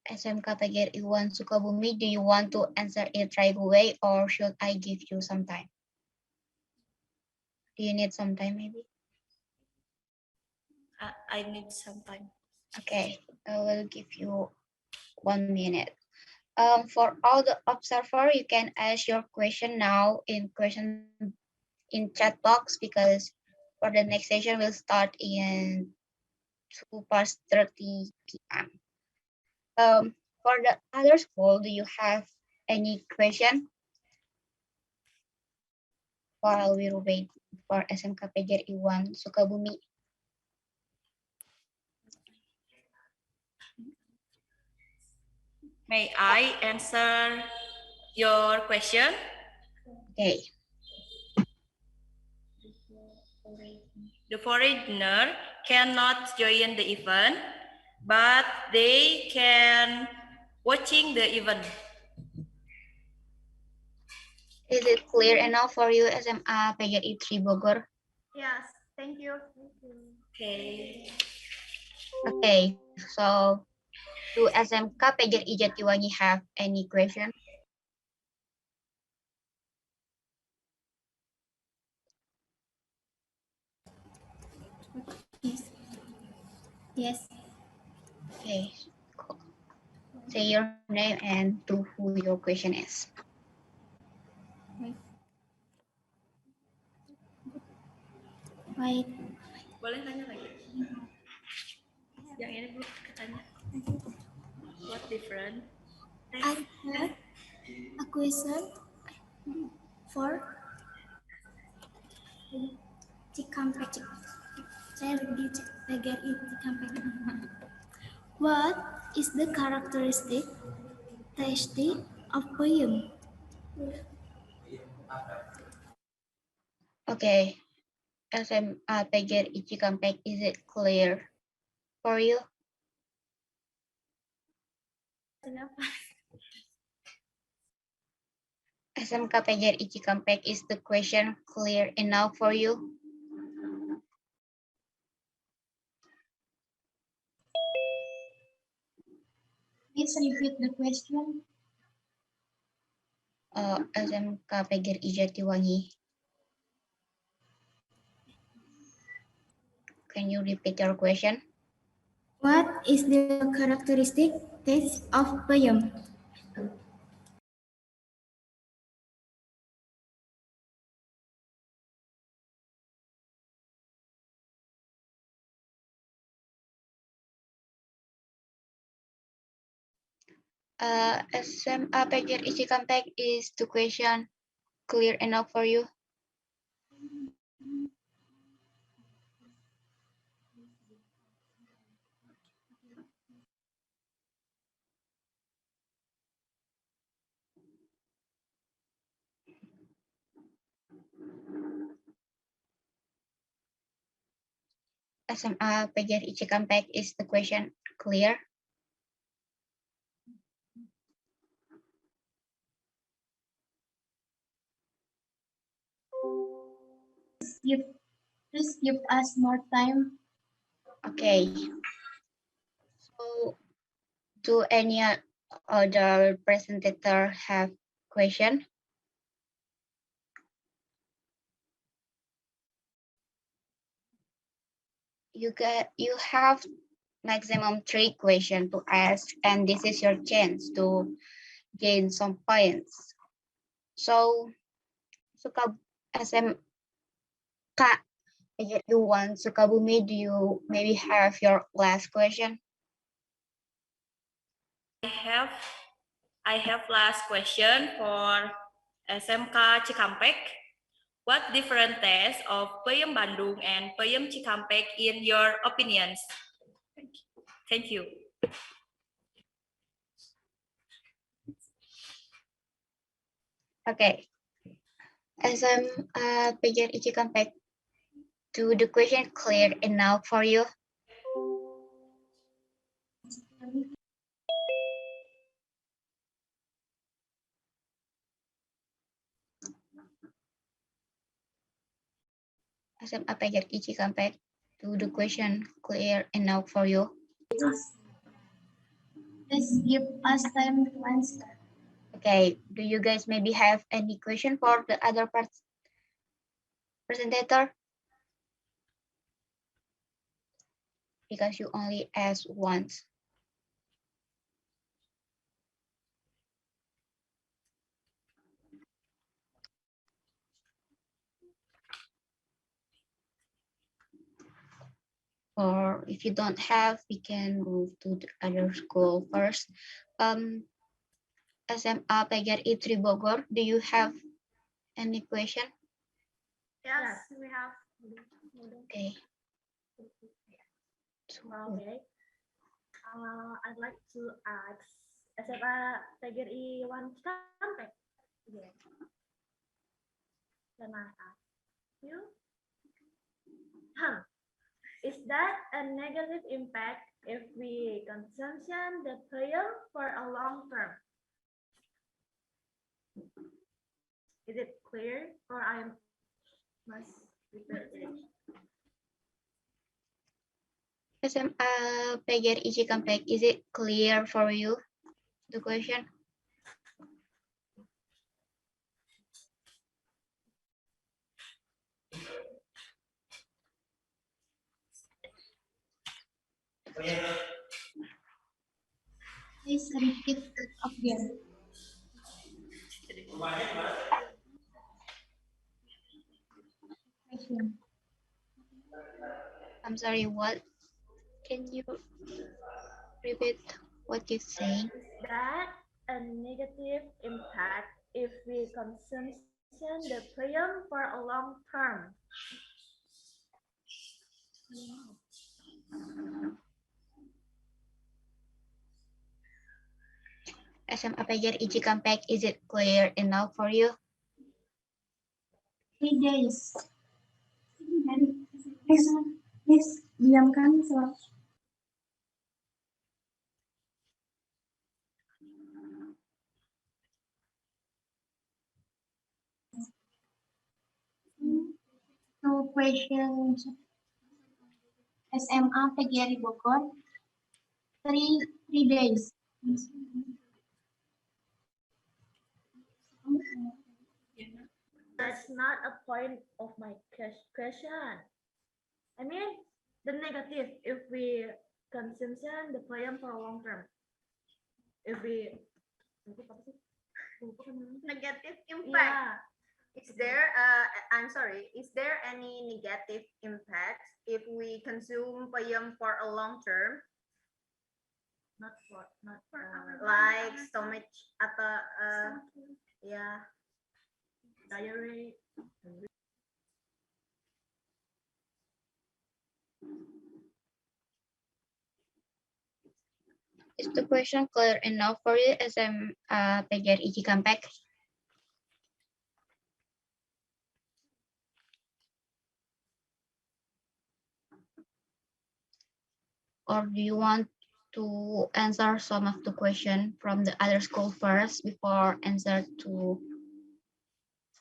SMK PGRI 1 Sukabumi, do you want to answer it right away or should I give you some time? Do you need some time maybe? I need some time. Okay, I will give you 1 minute. For all the observer, you can ask your question now in chat box because for the next session will start in 2:30 p.m. For the other school, do you have any question? While we wait for SMK PGRI 1 Sukabumi. May I answer your question? Okay. The foreigner cannot join the event, but they can watching the event. Is it clear enough for you, SMA PGRI 3 Bogor? Yes, thank you. Okay. Okay, so do SMK PGRI Jatiwangi have any question? Yes. Yes. Okay, cool. Say your name and to who your question is. Wait. Boleh tanya lagi? Yang ini belum katanya. What different? I have a question for Cikampek. Saya di PGRI Cikampek. What is the characteristic tasty of poem? Okay, SMA PGRI Cikampek, is it clear for you? SMK PGRI Cikampek, is the question clear enough for you? Please repeat the question. SMK PGRI Jatiwangi. Can you repeat your question? What is the characteristic taste of poem? SMA PGRI Cikampek, is the question clear enough for you? SMA PGRI Cikampek, is the question clear? please give us more time. Okay. So, do any other presenter have question? You have maximum 3 questions to ask, and this is your chance to gain some points. So, SMK PGRI 1 Sukabumi, do you maybe have your last question? I have last question for SMK Cikampek. What differences of Peyem Bandung and Peyem Cikampek in your opinions? Thank you. Okay. PGRI Cikampek, do the question clear enough for you? SMA PGRI Cikampek, do the question clear enough for you? Please give us time to answer. Okay, do you guys maybe have any question for the other presenter? Because you only asked once. Or if you don't have, we can move to the other school first. SMA PGRI Bogor, do you have any question? Yes, we have. Okay. Okay. I'd like to ask SMA PGRI 1 Cikampek. Yeah. Can I ask you? Is that a negative impact if we consumption the payam for a long term? Is it clear or I must repeat it? SMA PGRI Cikampek, is it clear for you, the question? Please repeat again. Question. I'm sorry, what? Can you repeat what you say? Is that a negative impact if we consumption the payam for a long term? SMA PGRI Cikampek, is it clear enough for you? 3 days. Please, diamkan suara. Two questions. SMA PGRI Bogor. 3 days. That's not a point of my question. I mean, the negative if we consumption the payam for a long term. If we Negative impact. yeah, Is there, I'm sorry, is there any negative impact if we consume payam for a long term, not like stomach atau yeah, diarrhea. Is the question clear enough for you, SMA PGRI Cikampek? Or do you want to answer some of the question from the other school first before answer to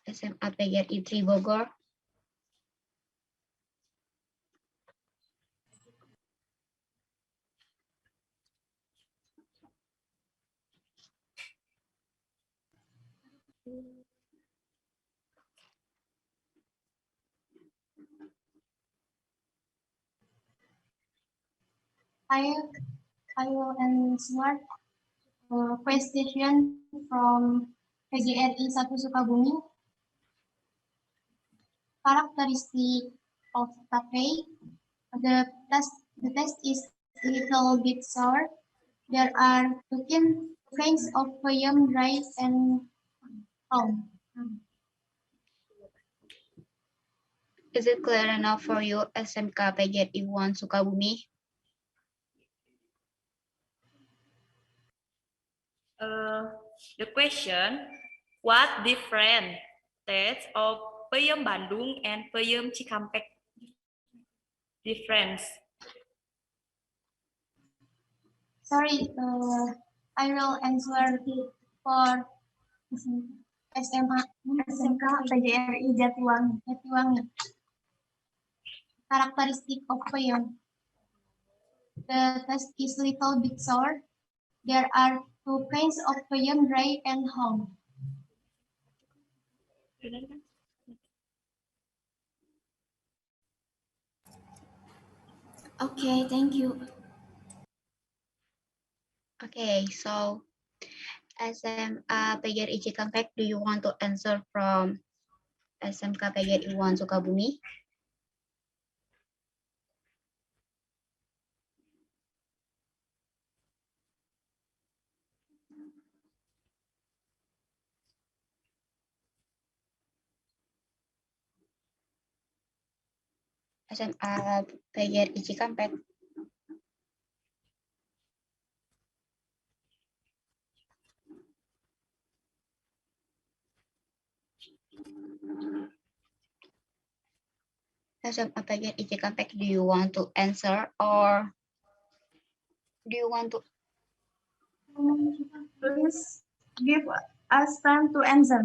SMA PGRI Bogor? I I will answer question from PGRI 1 Sukabumi. Characteristic of tape. The the taste is little bit sour. There are two kinds of medium dry and home. Is it clear enough for you, SMK PGRI 1 Sukabumi? The question, what different taste of peyem Bandung and peyem Cikampek difference? Sorry, I will answer for SMK PGRI Jatiwangi. Characteristic of peyem. The taste is little bit sour. There are two kinds of peyem, dry and home. Okay, thank you. Okay, so SMA PGRI Cikampek, do you want to answer from SMK PGRI 1 Sukabumi? SMA PGRI Cikampek. SMA PGRI Cikampek, do you want to answer or do you want to? Please give us time to answer.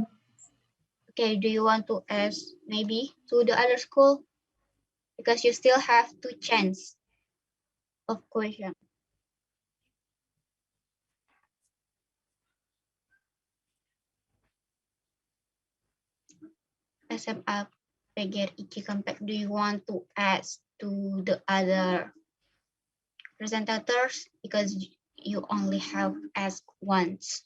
Okay, do you want to ask maybe to the other school? Because you still have two chance of question. SMA PGRI Cikampek, do you want to ask to the other presentators? Because you only have asked once.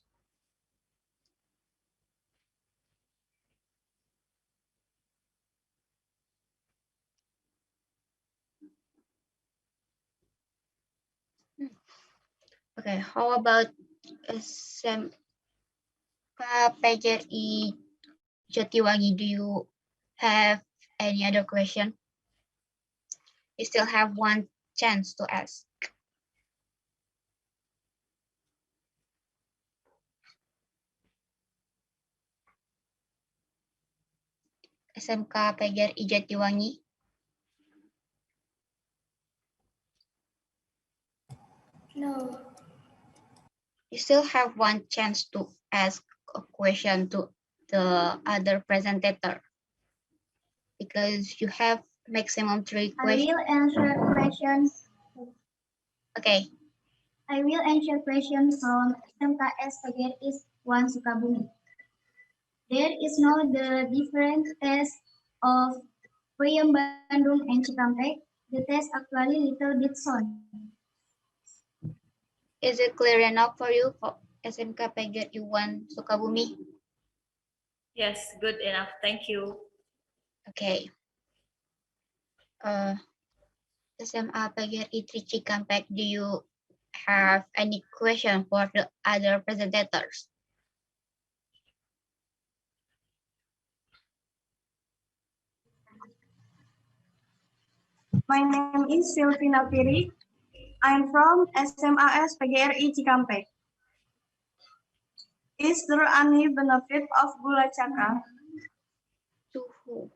Okay, how about SMK PGRI Jatiwangi? Do you have any other question? You still have one chance to ask. SMK PGRI Jatiwangi. No. You still have one chance to ask a question to the other presenter because you have maximum 3 I questions. will answer questions. Okay, I will answer questions from SMKS PGRI 1 Sukabumi. There is no the different test of peyem Bandung and Cikampek. The test actually little bit sour. is it clear enough for you for SMK PGRI 1 Sukabumi? Yes, good enough. Thank you. Okay. SMA PGRI 3 Cikampek, do you have any question for the other presentators? My name is Silvina Piri. I'm from SMAS PGRI Cikampek. Is there any benefit of gula cakar? To who?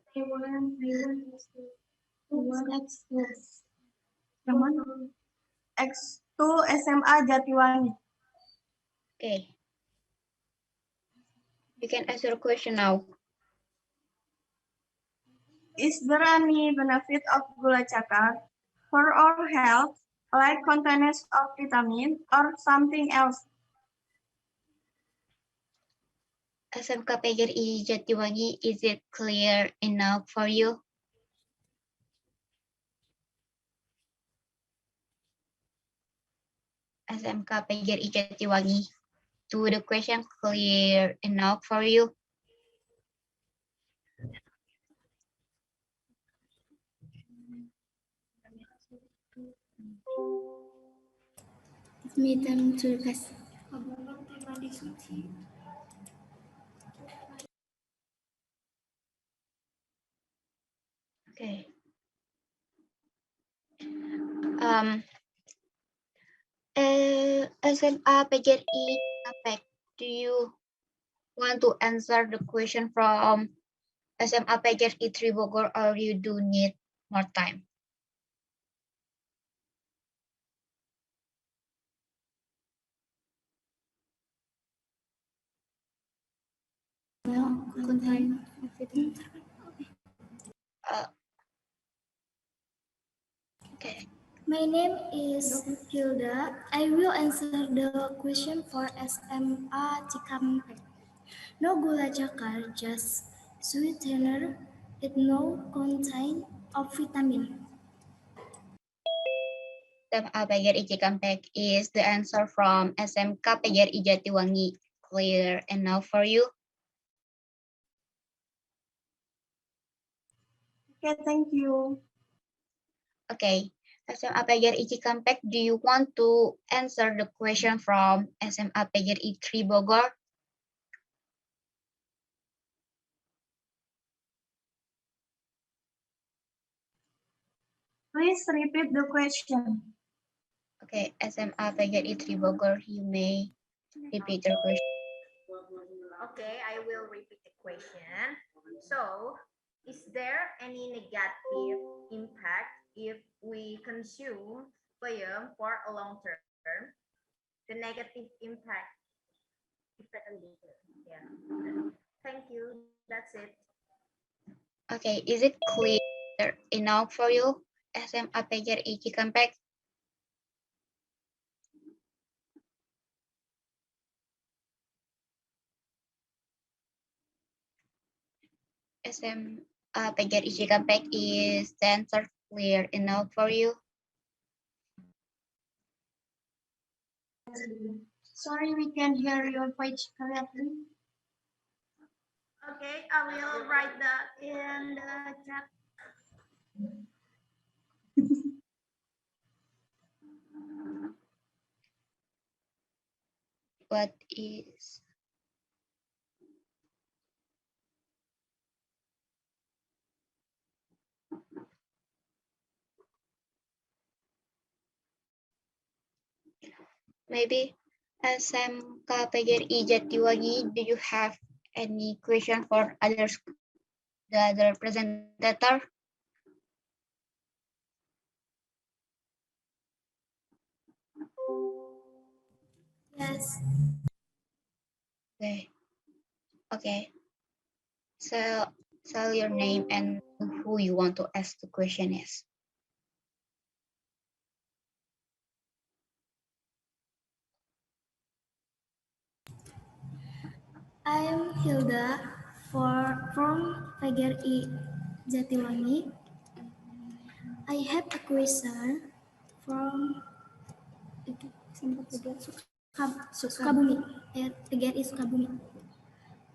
X2 SMA Jatiwangi. Okay. You can answer the question now. Is there any benefit of gula cakar for our health, like contains of vitamin or something else? SMK PGRI Jatiwangi, is it clear enough for you? SMK PGRI Jatiwangi. Do the question clear enough for you? Give me time to guess. Okay. SMA PGRI Cikampek, do you want to answer the question from SMA PGRI 3 Bogor, or you do need more time? Well, contain everything. Okay. My name is Hilda. I will answer the question for SMA Cikampek. No gula cakar, just sweetener. It no contain of vitamin. SMA PGRI Cikampek is the answer from SMK PGRI Jatiwangi. Clear enough for you? Okay, thank you. Okay. SMA PGRI Cikampek, do you want to answer the question from SMA PGRI 3 Bogor? Please repeat the question. Okay, SMA PGRI 3 Bogor, you may repeat your question. Okay, I will repeat the question. So, is there any negative impact if we consume payam for a long term? The negative impact. Yeah. Thank you. That's it. Okay, is it clear enough for you, SMA PGRI Cikampek? SMA PGRI Cikampek, is the answer clear enough for you? Sorry, we can't hear your voice correctly. Okay, I will write that in the chat. What is maybe SMK PGRI Jatiwangi, do you have any question for others, the other presenter? Yes. Okay. Okay. So tell your name and who you want to ask the question is. I am Hilda from PGRI Jatiwangi. I have a question from Sukabumi, PGRI Sukabumi.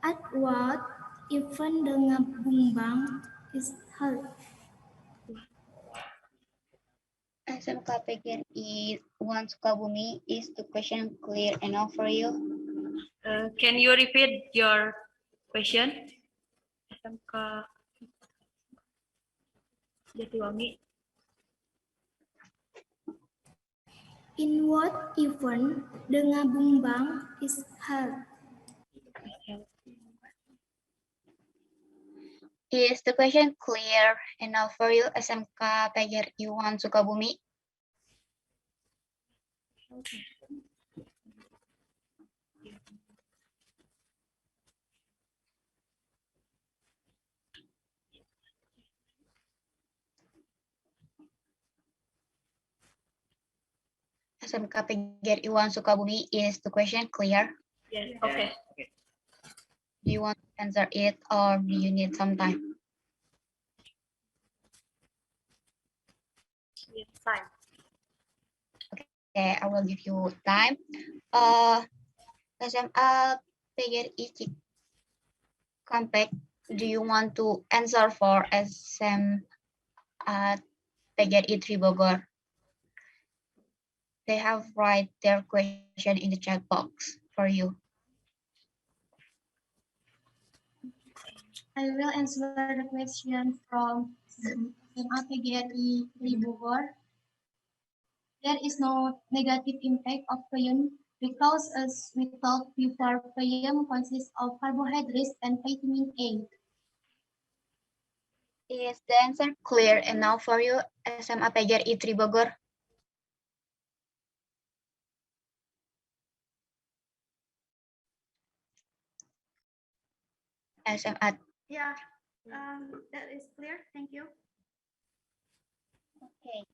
At what event dengan Bumbang is held? SMK PGRI 1 Sukabumi, is the question clear enough for you? Can you repeat your question? SMK Jatiwangi. In what event dengan Bumbang is held? Is the question clear enough for you, SMK PGRI 1 Sukabumi? SMK PGRI 1 Sukabumi, is the question clear? Yes. Okay. Do you want to answer it or do you need some time? Yes, fine. Okay, I will give you time. SMA PGRI Cikampek, do you want to answer for SMA PGRI 3 Bogor? They have write their question in the chat box for you. I will answer the question from SMA PGRI Bogor. There is no negative impact of prion because, as we talked before, prion consists of carbohydrates and vitamin A. Is the answer clear enough for you, SMA PGRI 3 Bogor? SMA. Yeah, that is clear. Thank you. Okay.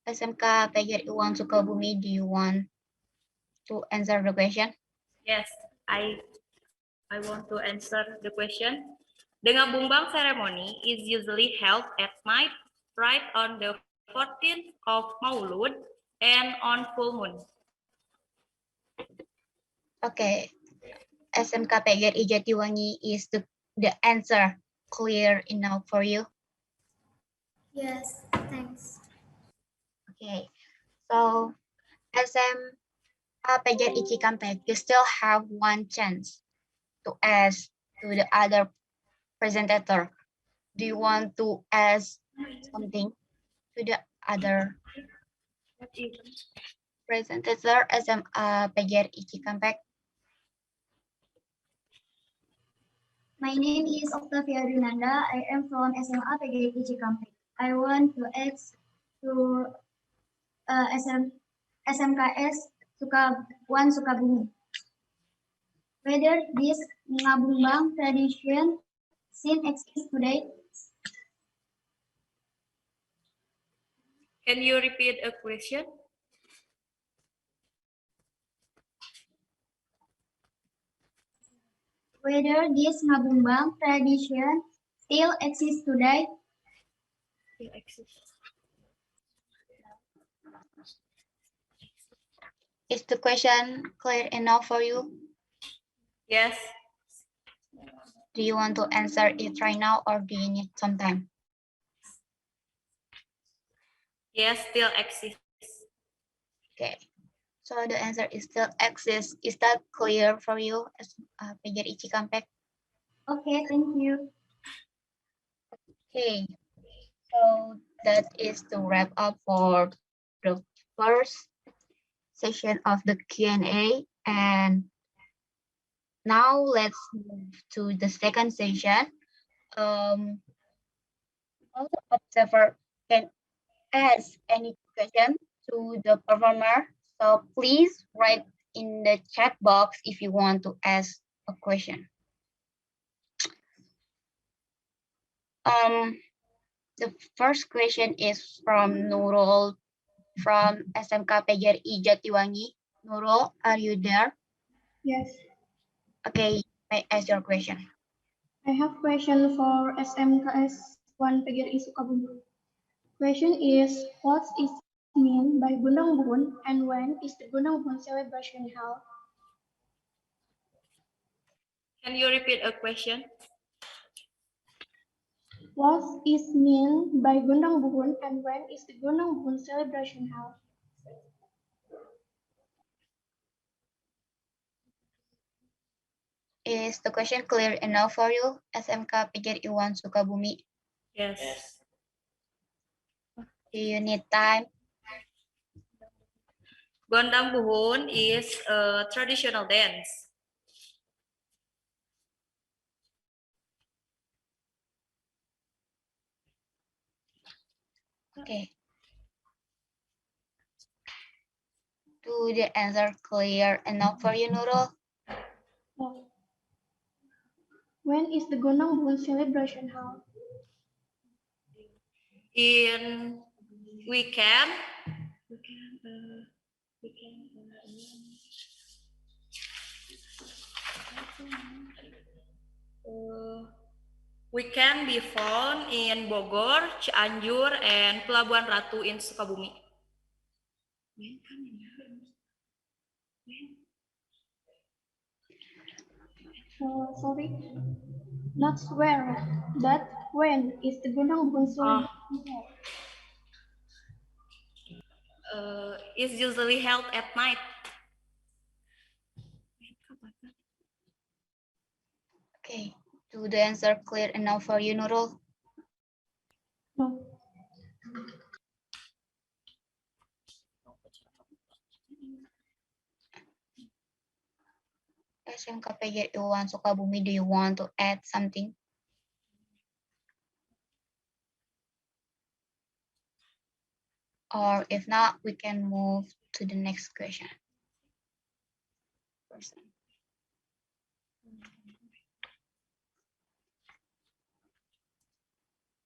SMK PGRI 1 Sukabumi, do you want to answer the question? Yes, I want to answer the question. The Ngabumbang ceremony is usually held at night, right on the 14th of Maulud and on full moon. Okay. SMK PGRI Jatiwangi, is the answer clear enough for you? Yes, thanks. Okay. So SMA PGRI Cikampek, you still have one chance to ask to the other presenter. Do you want to ask something to the other presenter, SMA PGRI Cikampek? My name is Octavia Rinanda. I am from SMA PGRI Cikampek. I want to ask to SMKS 1 Sukabumi whether this Ngabumbang tradition still exists today. Can you repeat a question? Whether this Ngabumbang tradition still exists today. Still exists. Is the question clear enough for you? Yes. Do you want to answer it right now or do you need some time? Yes, still exists. Okay. So the answer is still exists. Is that clear for you, as PGRI Cikampek? Okay, thank you. Okay. So that is to wrap up for the first session of the Q&A. And now let's move to the second session. All the observer can ask any question to the performer. So please write in the chat box if you want to ask a question. The first question is from Nurul from SMK PGRI Jatiwangi. Nurul, are you there? Yes, Okay, may I ask your question? I have question for SMKS 1 PGRI Sukabumi. Question is, what is mean by Gunung Buhun and when is the Gunung Buhun celebration held? Can you repeat a question? What is mean by Gunung Buhun and when is the Gunung Buhun celebration held? Is the question clear enough for you, SMK PGRI 1 Sukabumi? Yes. Do you need time? Gondang Buhun is a traditional dance. Okay. Do the answer clear enough for you, Nurul? When is the Gunung Buhun celebration held? In weekend, we can be found in Bogor, Cianjur, and Pelabuhan Ratu in Sukabumi. Sorry, not where, but when is the Gunung Bungsu? Is usually held at night. Okay. Do the answer clear enough for you, Nurul? No. SMK PGRI 1 Sukabumi, do you want to add something? Or if not, we can move to the next question.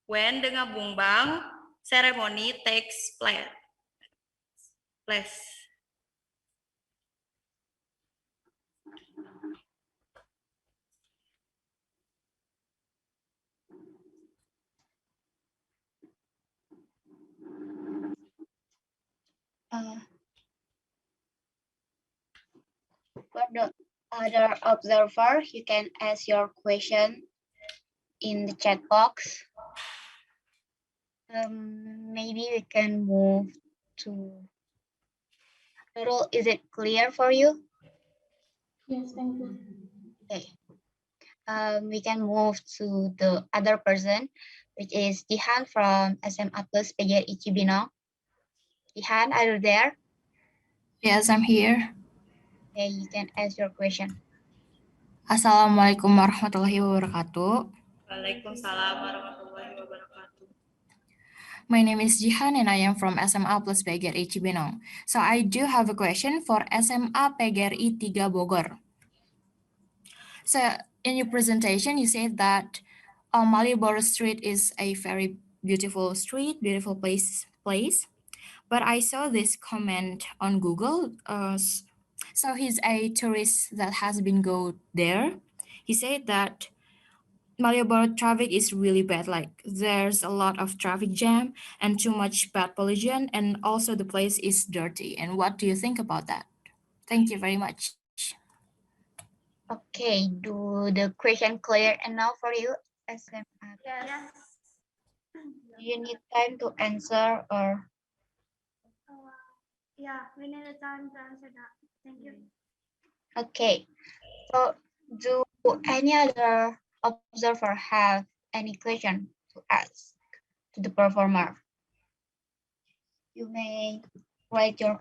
When the Ngabungbang ceremony takes place. For the other observer, you can ask your question in the chat box. Maybe we can move to Nurul. Is it clear for you? Yes, thank you. Okay. We can move to the other person, which is Jihan from SMA PGRI Cibinong. Jihan, are you there? Yes, I'm here. Okay, you can ask your question. Assalamualaikum warahmatullahi wabarakatuh. Waalaikumsalam warahmatullahi wabarakatuh. My name is Jihan and I am from SMA PGRI Cibinong. So I do have a question for SMA PGRI 3 Bogor. So in your presentation, you said that Malioboro Street is a very beautiful street, beautiful place. But I saw this comment on Google. So he's a tourist that has been go there. He said that Malioboro traffic is really bad. Like there's a lot of traffic jam and too much bad pollution, and also the place is dirty. And what do you think about that? Thank you very much. Okay, do the question clear enough for you? SMA? Yes. Do you need time to answer or? Yeah, we need a time to answer that. Thank you. Okay, so do any other observer have any question to ask to the performer? You may write your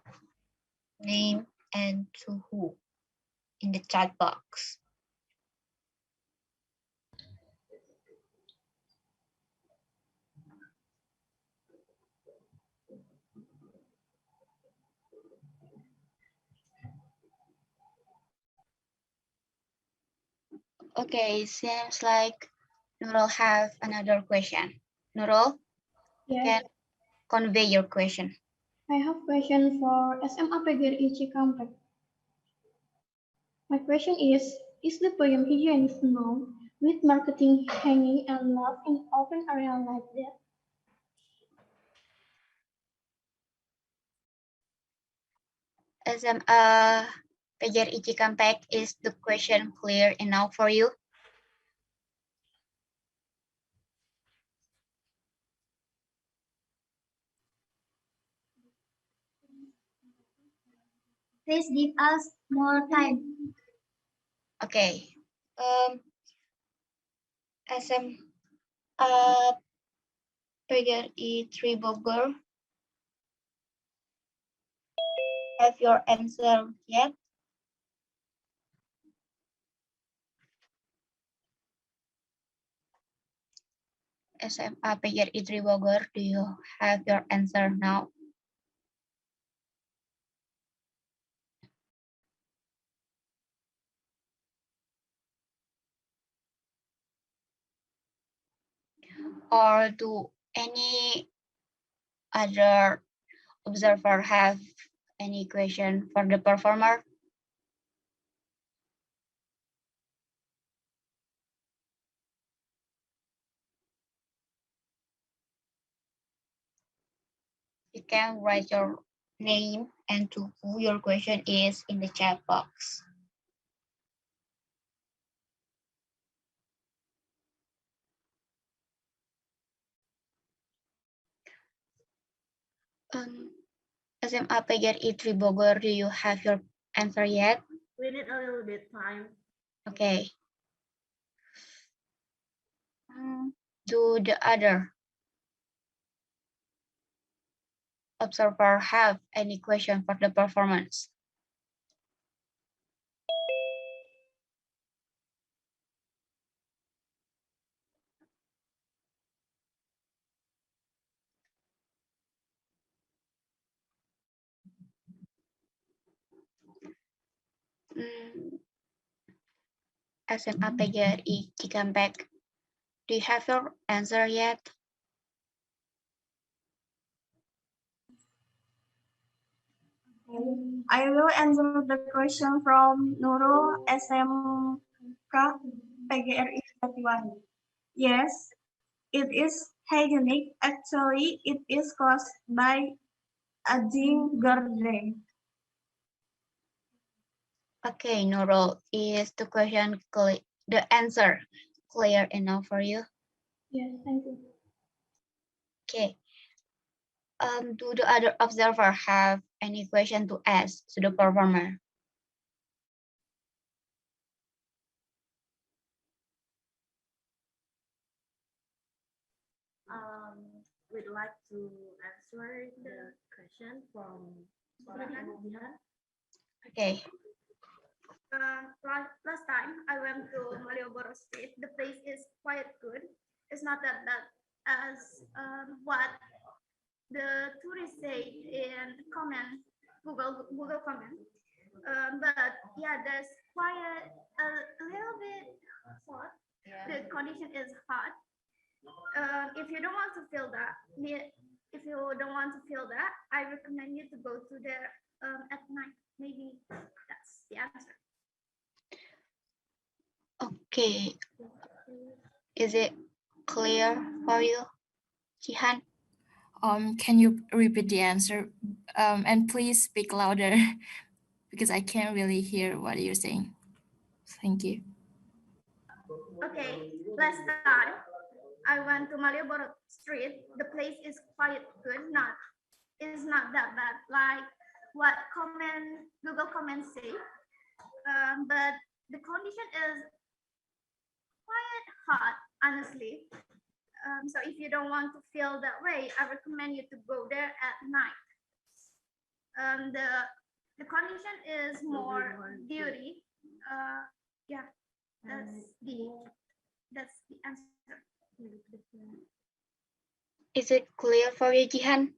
name and to who in the chat box. Okay, seems like Nurul have another question. Nurul, Yes. can convey your question. I have question for SMA PGRI Cikampek. My question is the poem hygienist known with marketing hanging and love in open area like that? SMA PGRI Cikampek, is the question clear enough for you? Please give us more time. Okay. SMA PGRI 3 Bogor, have your answer yet? SMA PGRI 3 Bogor, do you have your answer now? Or do any other observer have any question for the performer? You can write your name and to who your question is in the chat box. SMA PGRI Bogor, do you have your answer yet? We need a little bit time. Okay. Do the other observer have any question for the performance? SMA PGRI Cikampek, do you have your answer yet? I will answer the question from Nurul SMK PGRI Jatiwangi. Yes, it is hygienic. Actually, it is caused by aging GERD. Okay, Nurul, is the question the answer clear enough for you? Yes, thank you. Okay. Do the other observer have any question to ask to the performer? We'd like to answer the question from Jihan. Okay. Last time I went to Malioboro Street. The place is quite good. It's not that bad as what the tourists say in comment, Google comment. But yeah, there's quite a little bit hot. Yeah. The condition is hot. If you don't want to feel that, I recommend you to go to there at night. Maybe that's the answer. Okay. Is it clear for you, Jihan? Can you repeat the answer? And please speak louder because I can't really hear what you're saying. Thank you. Okay, last time I went to Malioboro Street. The place is quite good. It's not that bad like what Google comments say. But the condition is quite hot, honestly. So if you don't want to feel that way, I recommend you to go there at night. The condition is more beauty. Yeah, that's the answer. Is it clear for you, Jihan?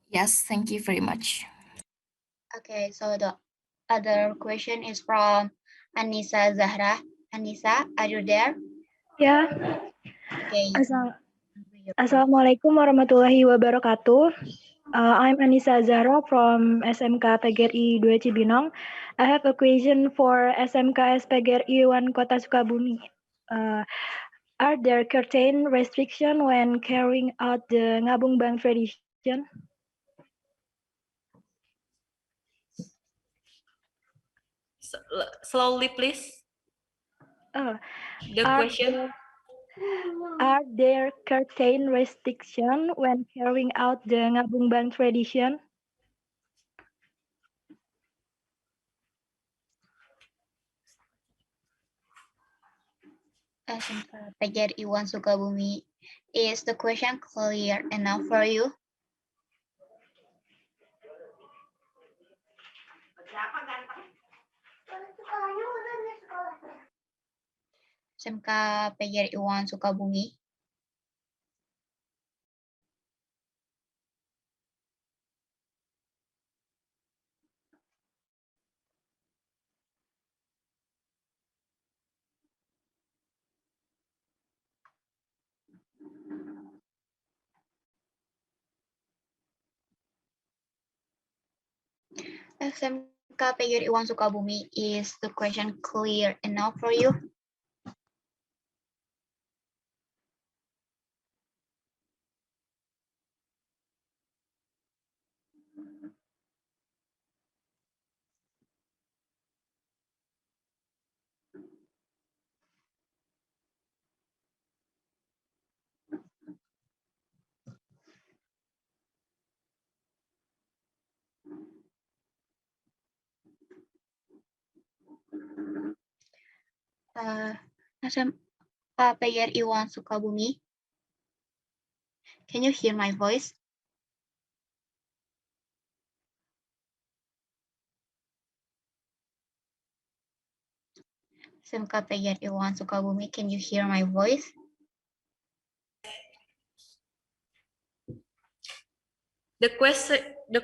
Yes, thank you very much. Okay, so the other question is from Anissa Zahra. Anissa, are you there? Ya. Okay. Assalamualaikum warahmatullahi wabarakatuh. I'm Anissa Zahra from SMK PGRI 2 Cibinong. I have a question for SMK PGRI 1 Kota Sukabumi. Are there certain restrictions when carrying out the Ngabung Bang tradition? Slowly, please. The question. Are there certain restrictions when carrying out the Ngabung Bang tradition? SMK PGRI 1 Sukabumi, is the question clear enough for you? SMK PGRI 1 Sukabumi. SMK PGRI 1 Sukabumi, is the question clear enough for you? SMA PGRI 1 Sukabumi. Can you hear my voice? SMK PGRI 1 Sukabumi, can you hear my voice? The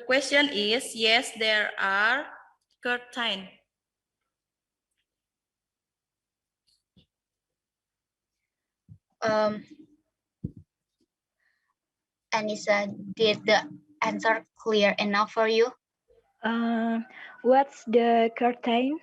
question is, yes, there are curtain. Anissa, did the answer clear enough for you? What's the curtain?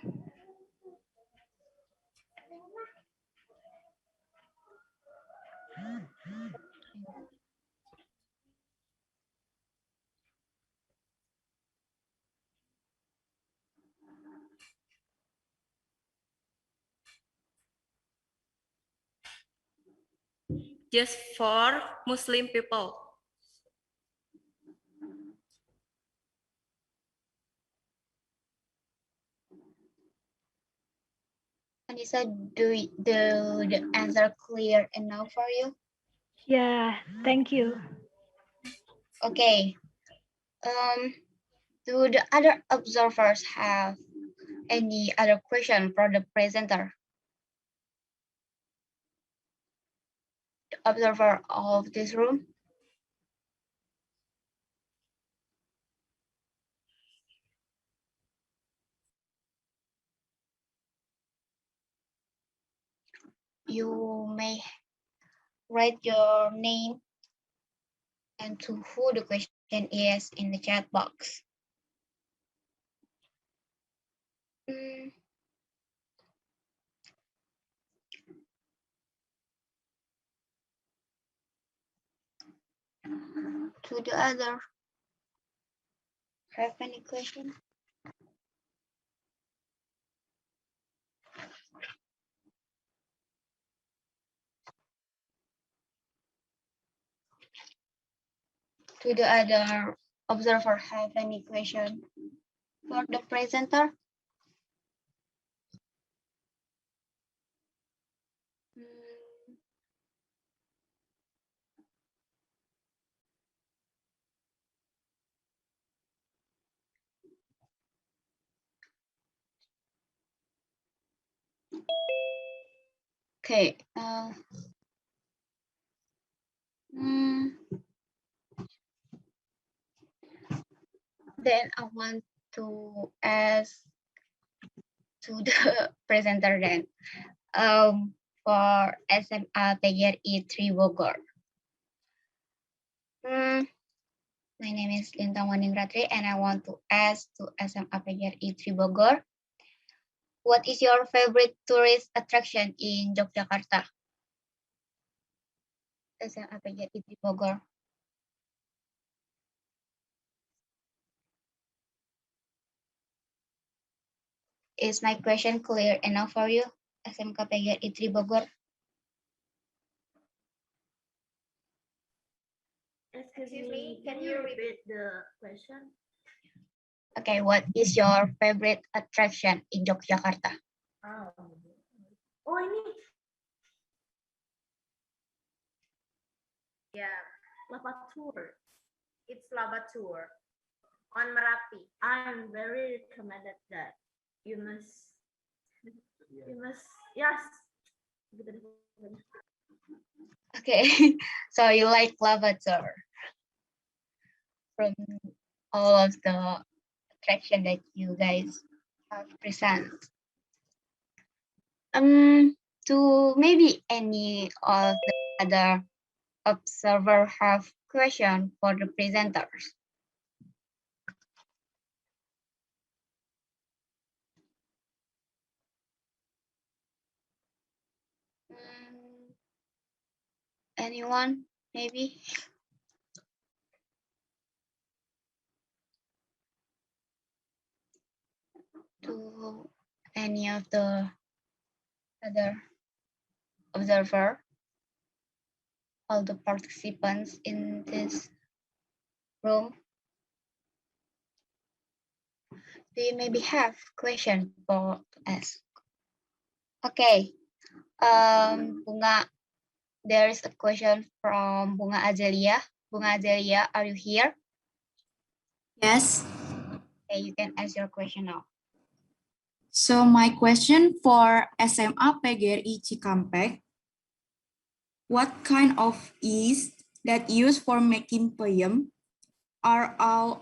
Just for Muslim people. Anissa, do the answer clear enough for you? Yeah, thank you. Okay. Do the other observers have any other question for the presenter? The observer of this room? You may write your name and to who the question is in the chat box. To the other, have any question? To the other observer, have any question for the presenter? Okay. Then I want to ask to the presenter then. For SMA PGRI 3 Bogor. My name is Lintang Ratri and I want to ask to SMA PGRI 3 Bogor. What is your favorite tourist attraction in Yogyakarta? SMA PGRI 3 Bogor. Is my question clear enough for you, SMK PGRI 3 Bogor? Excuse me, can you repeat the question? Okay, what is your favorite attraction in Yogyakarta? Oh, ini. Yeah, Lava tour. it's lava tour on Merapi. I'm very recommended that you must, yes. Okay, so you like lava tour from all of the attraction that you guys have present. To maybe any of the other observer have question for the presenters. Anyone, maybe? to any of the other observer, all the participants in this room? Do you maybe have question for us? Okay, Bunga, there is a question from Bunga Azelia. Bunga Azelia, are you here? Yes. Okay, you can ask your question now. So my question for SMA PGRI Cikampek, what kind of yeast that used for making payam are all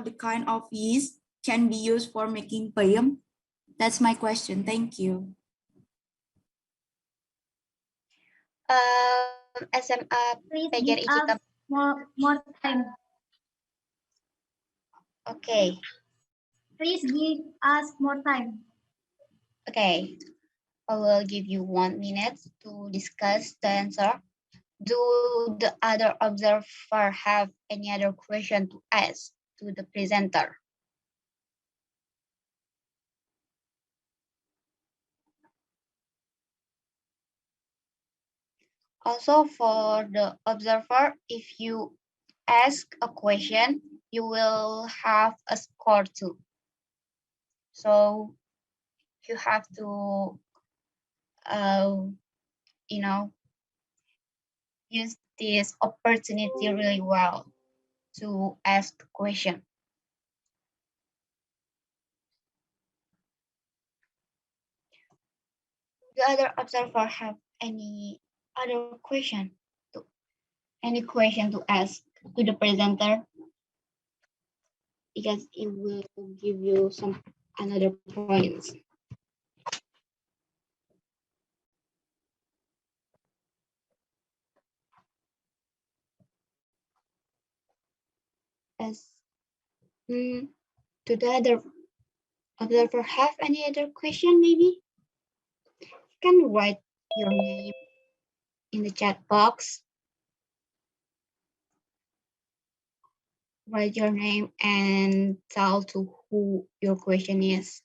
the kind of yeast can be used for making payam? That's my question. Thank you. SMA Please PGRI give us Cikampek. more time. Okay. Please give us more time. Okay, I will give you 1 minute to discuss the answer. Do the other observer have any other question to ask to the presenter? Also for the observer, if you ask a question, you will have a score too. So you have to, use this opportunity really well to ask the question. The other observer have any other question to ask to the presenter, because it will give you some another points. As do the other observer have any other question? Maybe you can write your name in the chat box. Write your name and tell to who your question is.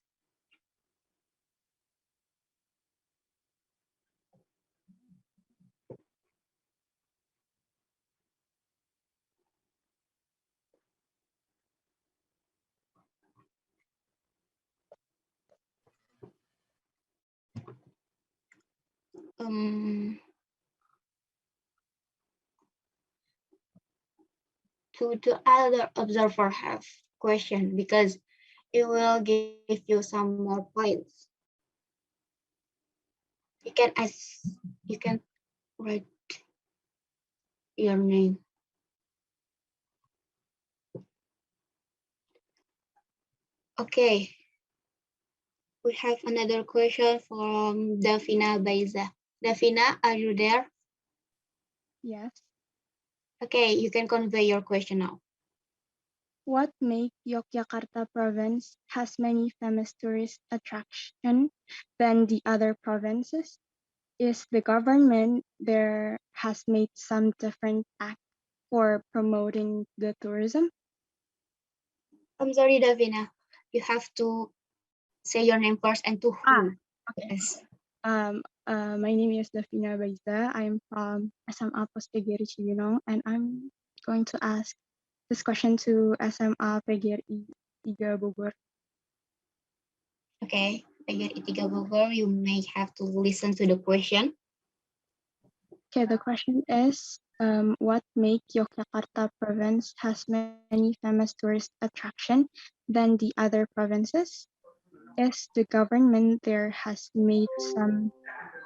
To the other observer have question, because it will give you some more points. You can write your name. Okay. We have another question from Davina Baiza. Davina, are you there? Yes. Okay, you can convey your question now. What makes Yogyakarta province has many famous tourist attractions than the other provinces? Is the government there has made some different act for promoting the tourism? I'm sorry, Davina. You have to say your name first and to who. Okay. Yes. My name is Davina Baiza. I'm from SMA PGRI Cibinong, and I'm going to ask this question to SMA PGRI 3 Bogor. Okay, PGRI 3 Bogor, you may have to listen to the question. Okay, the question is, what make Yogyakarta province has many famous tourist attraction than the other provinces? Is the government there has made some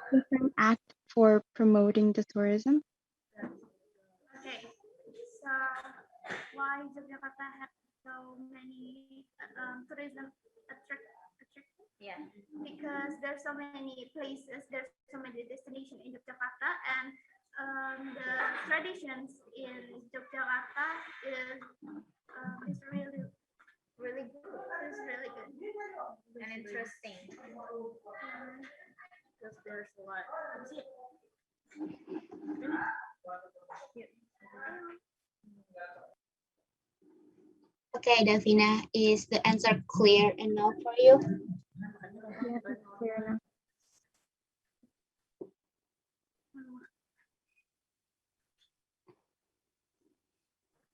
different act for promoting the tourism? Okay, so why Yogyakarta has so many tourism attractions? Yeah, because there's so many places, there's so many destinations in Yogyakarta, and the traditions in Yogyakarta is really really good is really good and interesting. Because there's a lot. That's it. Okay, Davina, is the answer clear enough for you? Yes, it's clear enough.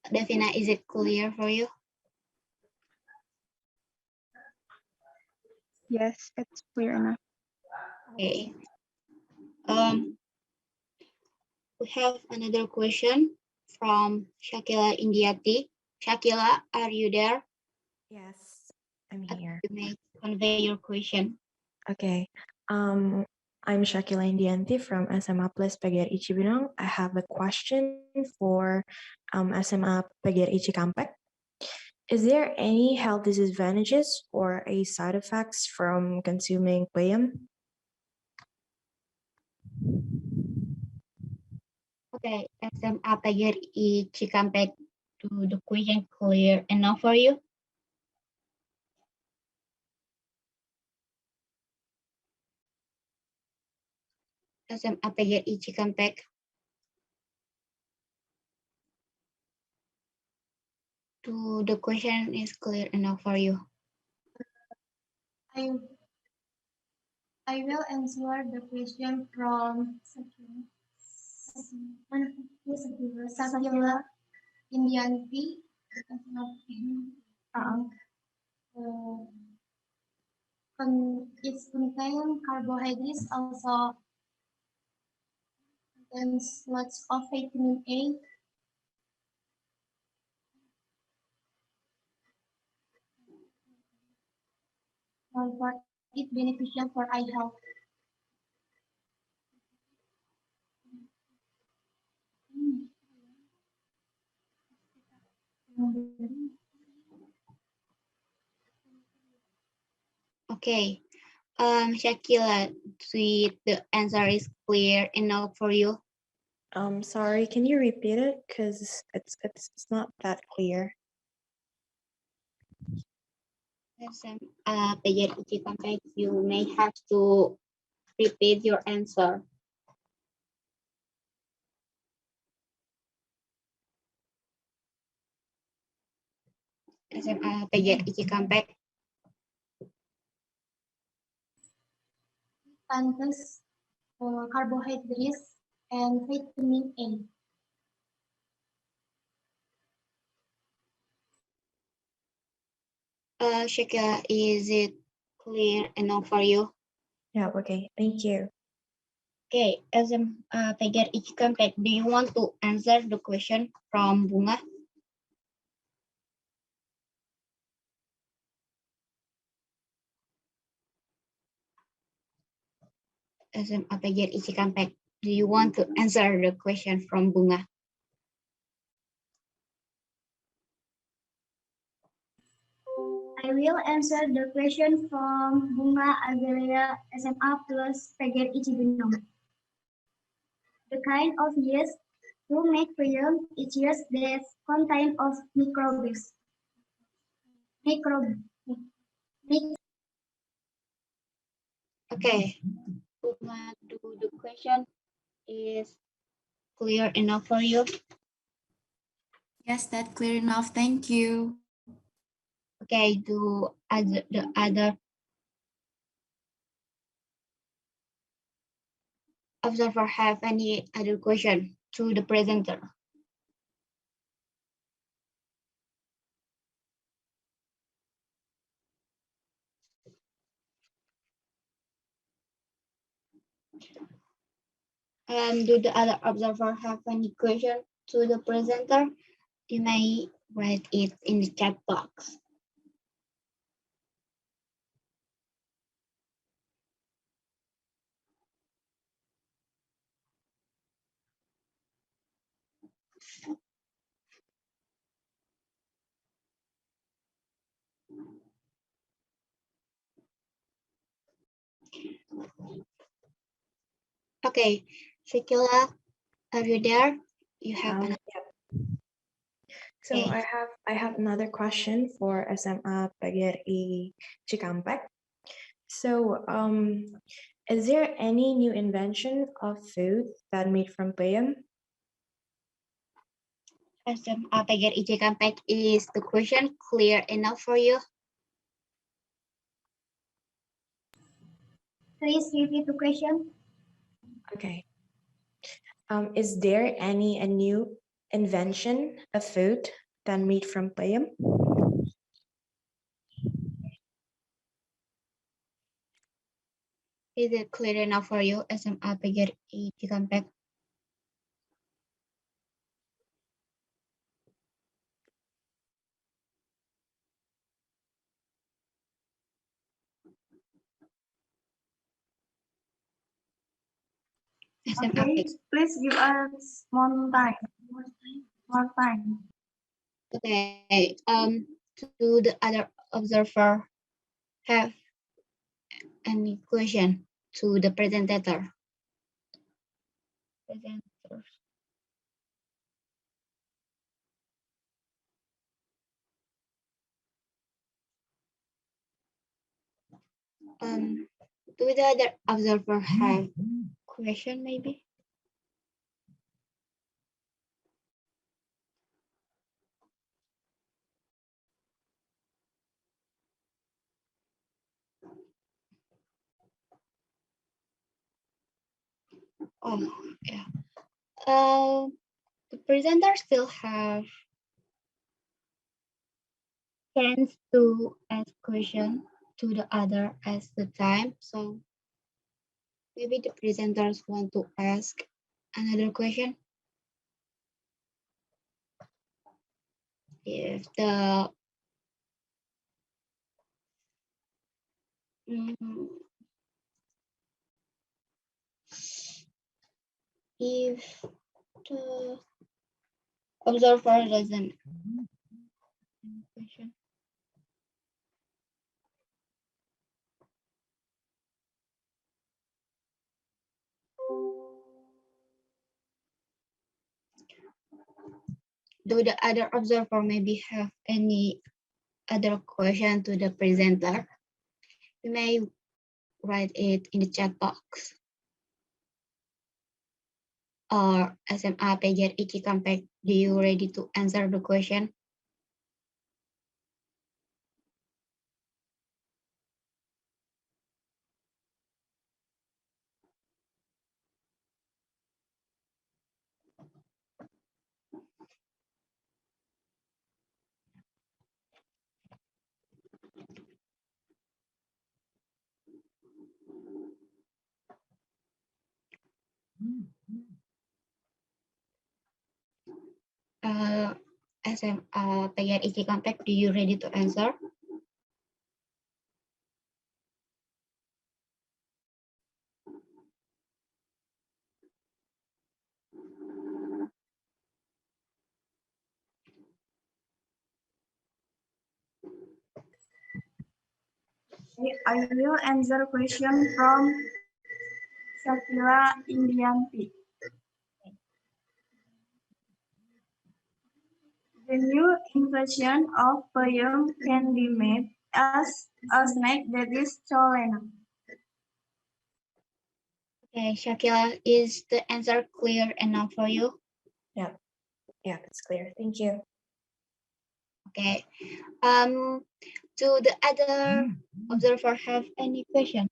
Davina, is it clear for you? Yes, it's clear enough. Okay. We have another question from Shakila Indiati. Shakila, are you there? Yes, I'm here. You may convey your question. Okay. I'm Shakila Indianti from SMA Plus PGRI Cibinong. I have a question for SMA PGRI Cikampek. Is there any health disadvantages or a side effects from consuming payam? Okay, SMA PGRI Cikampek, do the question clear enough for you? SMA PGRI Cikampek. Do the question is clear enough for you? I will answer the question from Sakila Indianti. Its contain carbohydrates, also contains lots of vitamin A. For it beneficial for eye health. Okay. Shakila, the answer is clear enough for you? Sorry, can you repeat it? Because it's not that clear. SMA PGRI Cikampek, you may have to repeat your answer. SMA PGRI Cikampek. Contains carbohydrates and vitamin A. Shakila, is it clear enough for you? Yeah, okay, thank you. Okay, SMA PGRI Cikampek, do you want to answer the question from Bunga? SMA PGRI Cikampek, do you want to answer the question from Bunga? I will answer the question from Bunga Azalia SMA plus PGRI Cibinong. The kind of yeast to make payam is yeast that contain of microbes. Okay, Bunga, do the question is clear enough for you? Yes, that's clear enough. Thank you. Okay, do the other observer have any other question to the presenter? Do the other observer have any question to the presenter? You may write it in the chat box. Okay, Shakila, are you there? You have an. Yep. So Okay. I have another question for SMA PGRI Cikampek. So is there any new invention of food that made from payam? SMA PGRI Cikampek, is the question clear enough for you? Please repeat the question. Okay. Is there any a new invention of food done made from payam? Is it clear enough for you, SMA PGRI Cikampek? Okay, please give us more time. More time. Okay. Do the other observer have any question to the presenter? Presenters. Do the other observer have question maybe? Oh, yeah. The presenter still have chance to ask question to the other as the time. So maybe the presenters want to ask another question. If the if the observer doesn't question. Do the other observer maybe have any other question to the presenter? You may write it in the chat box. Or SMA PGRI Cikampek, do you ready to answer the question? SMA PGRI Cikampek, do you ready to answer? I will answer question from Shakira Indianti. The new invention of payam can be made as a snack that is cholena. Okay, Shakila, is the answer clear enough for you? Yeah, it's clear. Thank you. Okay. Do the other observer have any question?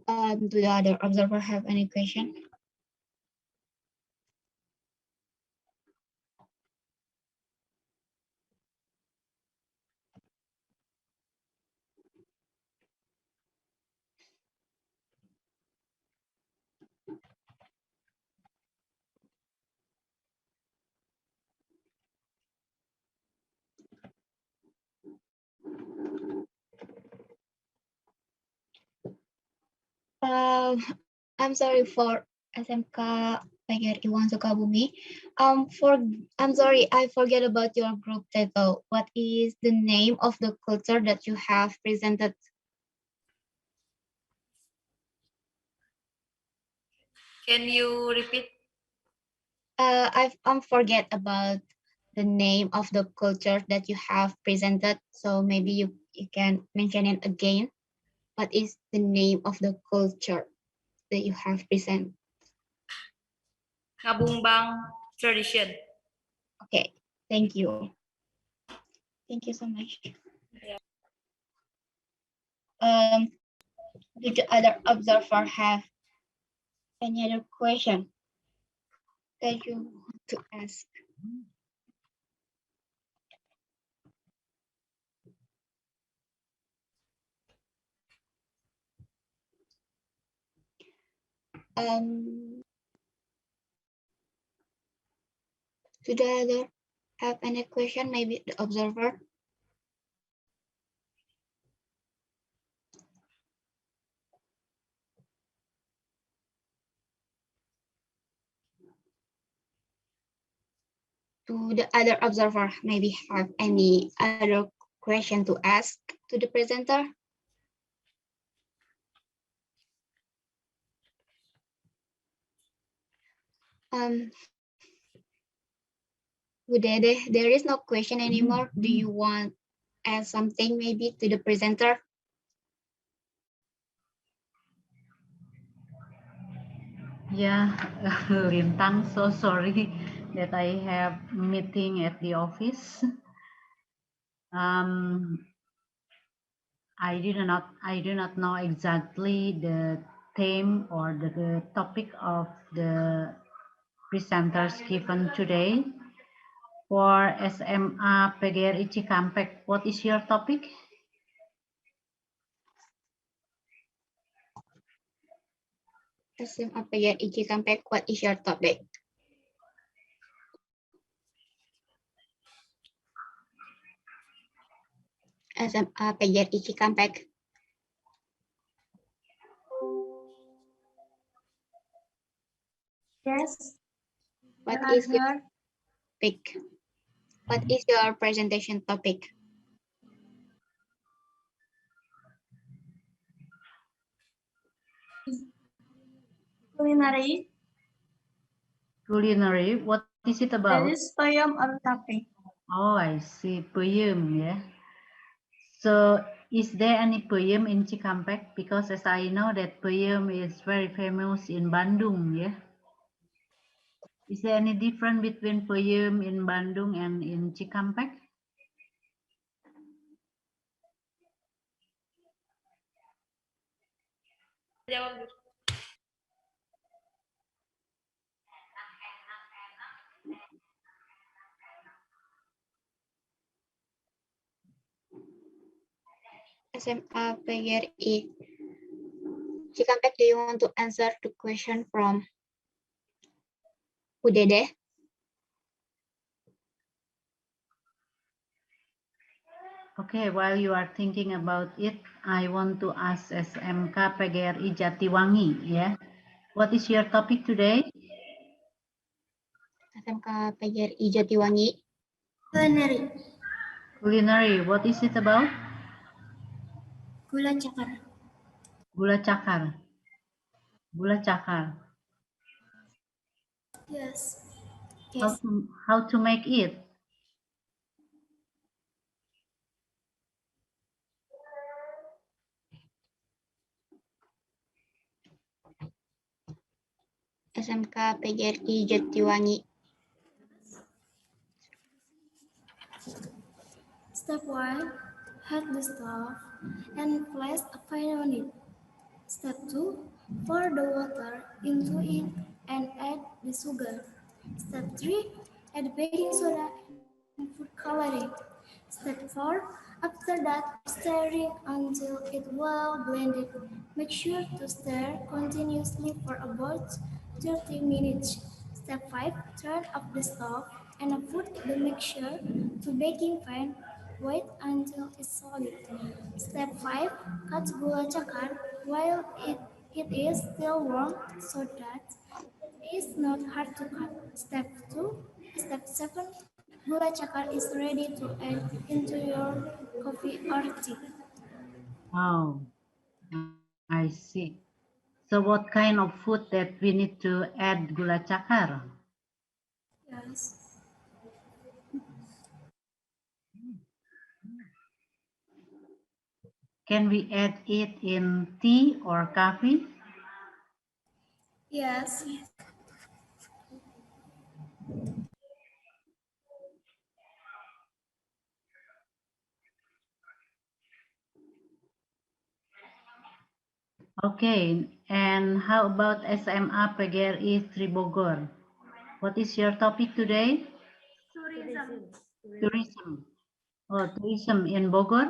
Do the other observer have any question? I'm sorry for SMK PGRI Sukabumi. I'm sorry, I forget about your group title. What is the name of the culture that you have presented? Can you repeat? I'm forget about the name of the culture that you have presented. So maybe you can mention it again. What is the name of the culture that you have presented? Ngabumbang tradition. Okay, thank you. Thank you so much. Do the other observer have any other question that you want to ask? Do the other have any question? Maybe the observer. Do the other observer maybe have any other question to ask to the presenter? There is no question anymore. Do you want to add something maybe to the presenter? Yeah, Lintang, so sorry that I have meeting at the office. I do not know exactly the theme or the topic of the presenters given today. For SMA PGRI Cikampek, what is your topic? SMA PGRI Cikampek, what is your topic? SMA PGRI Cikampek. Yes. What is your topic? What is your presentation topic? Culinary. Culinary, what is it about? That is poem or topic. Oh, I see, poem, yeah. So is there any poem in Cikampek? Because as I know that poem is very famous in Bandung, yeah. Is there any difference between poem in Bandung and in Cikampek? SMA PGRI Cikampek, do you want to answer the question from Udede? Okay, while you are thinking about it, I want to ask SMK PGRI Jatiwangi, yeah. What is your topic today? SMK PGRI Jatiwangi. Culinary. Culinary, what is it about? Gula cakar. Gula cakar. Gula cakar. Yes. Yes. How to make it? SMK PGRI Jatiwangi. Step 1. Heat the stove and place a pan on it. Step 2. Pour the water into it and add the sugar. Step 3. Add baking soda and food coloring. Step 4. After that, stirring until it well blended. Make sure to stir continuously for about 30 minutes. Step 5. Turn off the stove and put the mixture to baking pan. Wait until it's solid. Step 5. Cut gula cakar while it is still warm so that it is not hard to cut. Step 7. Gula cakar is ready to add into your coffee or tea. Oh, I see. So what kind of food that we need to add gula cakar? Yes. Can we add it in tea or coffee? Yes. Okay, and how about SMA PGRI Bogor? What is your topic today? Tourism. Tourism. Oh, tourism in Bogor?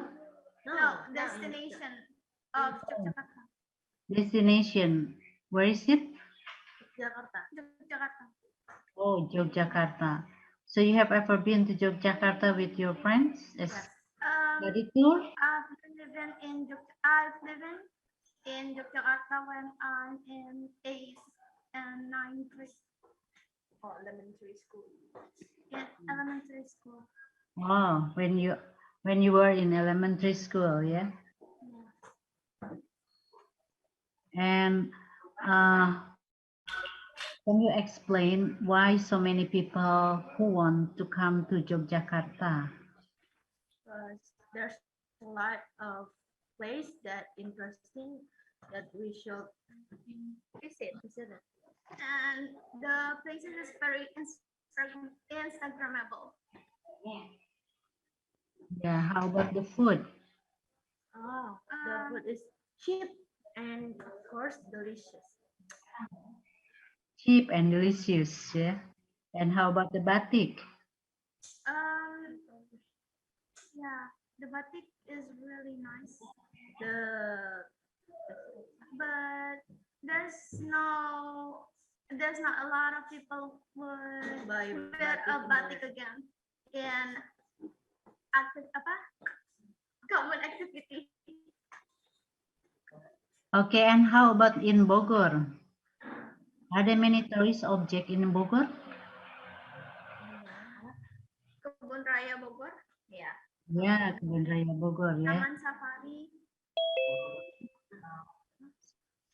No, destination of Yogyakarta. Destination. Where is it? Yogyakarta. Oh, Yogyakarta. So you have ever been to Yogyakarta with your friends? Yes. Study tour? I've lived in Yogyakarta when I'm in 8th and 9th grade. Oh, elementary school. In elementary school. Oh, when you were in elementary school, yeah? And can you explain why so many people who want to come to Yogyakarta? There's a lot of place that interesting that we should visit. And the places is very Instagrammable. Yeah, how about the food? Oh, the food is cheap and of course delicious. Cheap and delicious, yeah? And how about the batik? Yeah, the batik is really nice. But there's not a lot of people would wear a batik again in common activity. Okay, and how about in Bogor? Are there many tourist objects in Bogor? Kebun Raya Bogor. Yeah. Yeah, Kebun Raya Bogor, yeah. Taman Safari.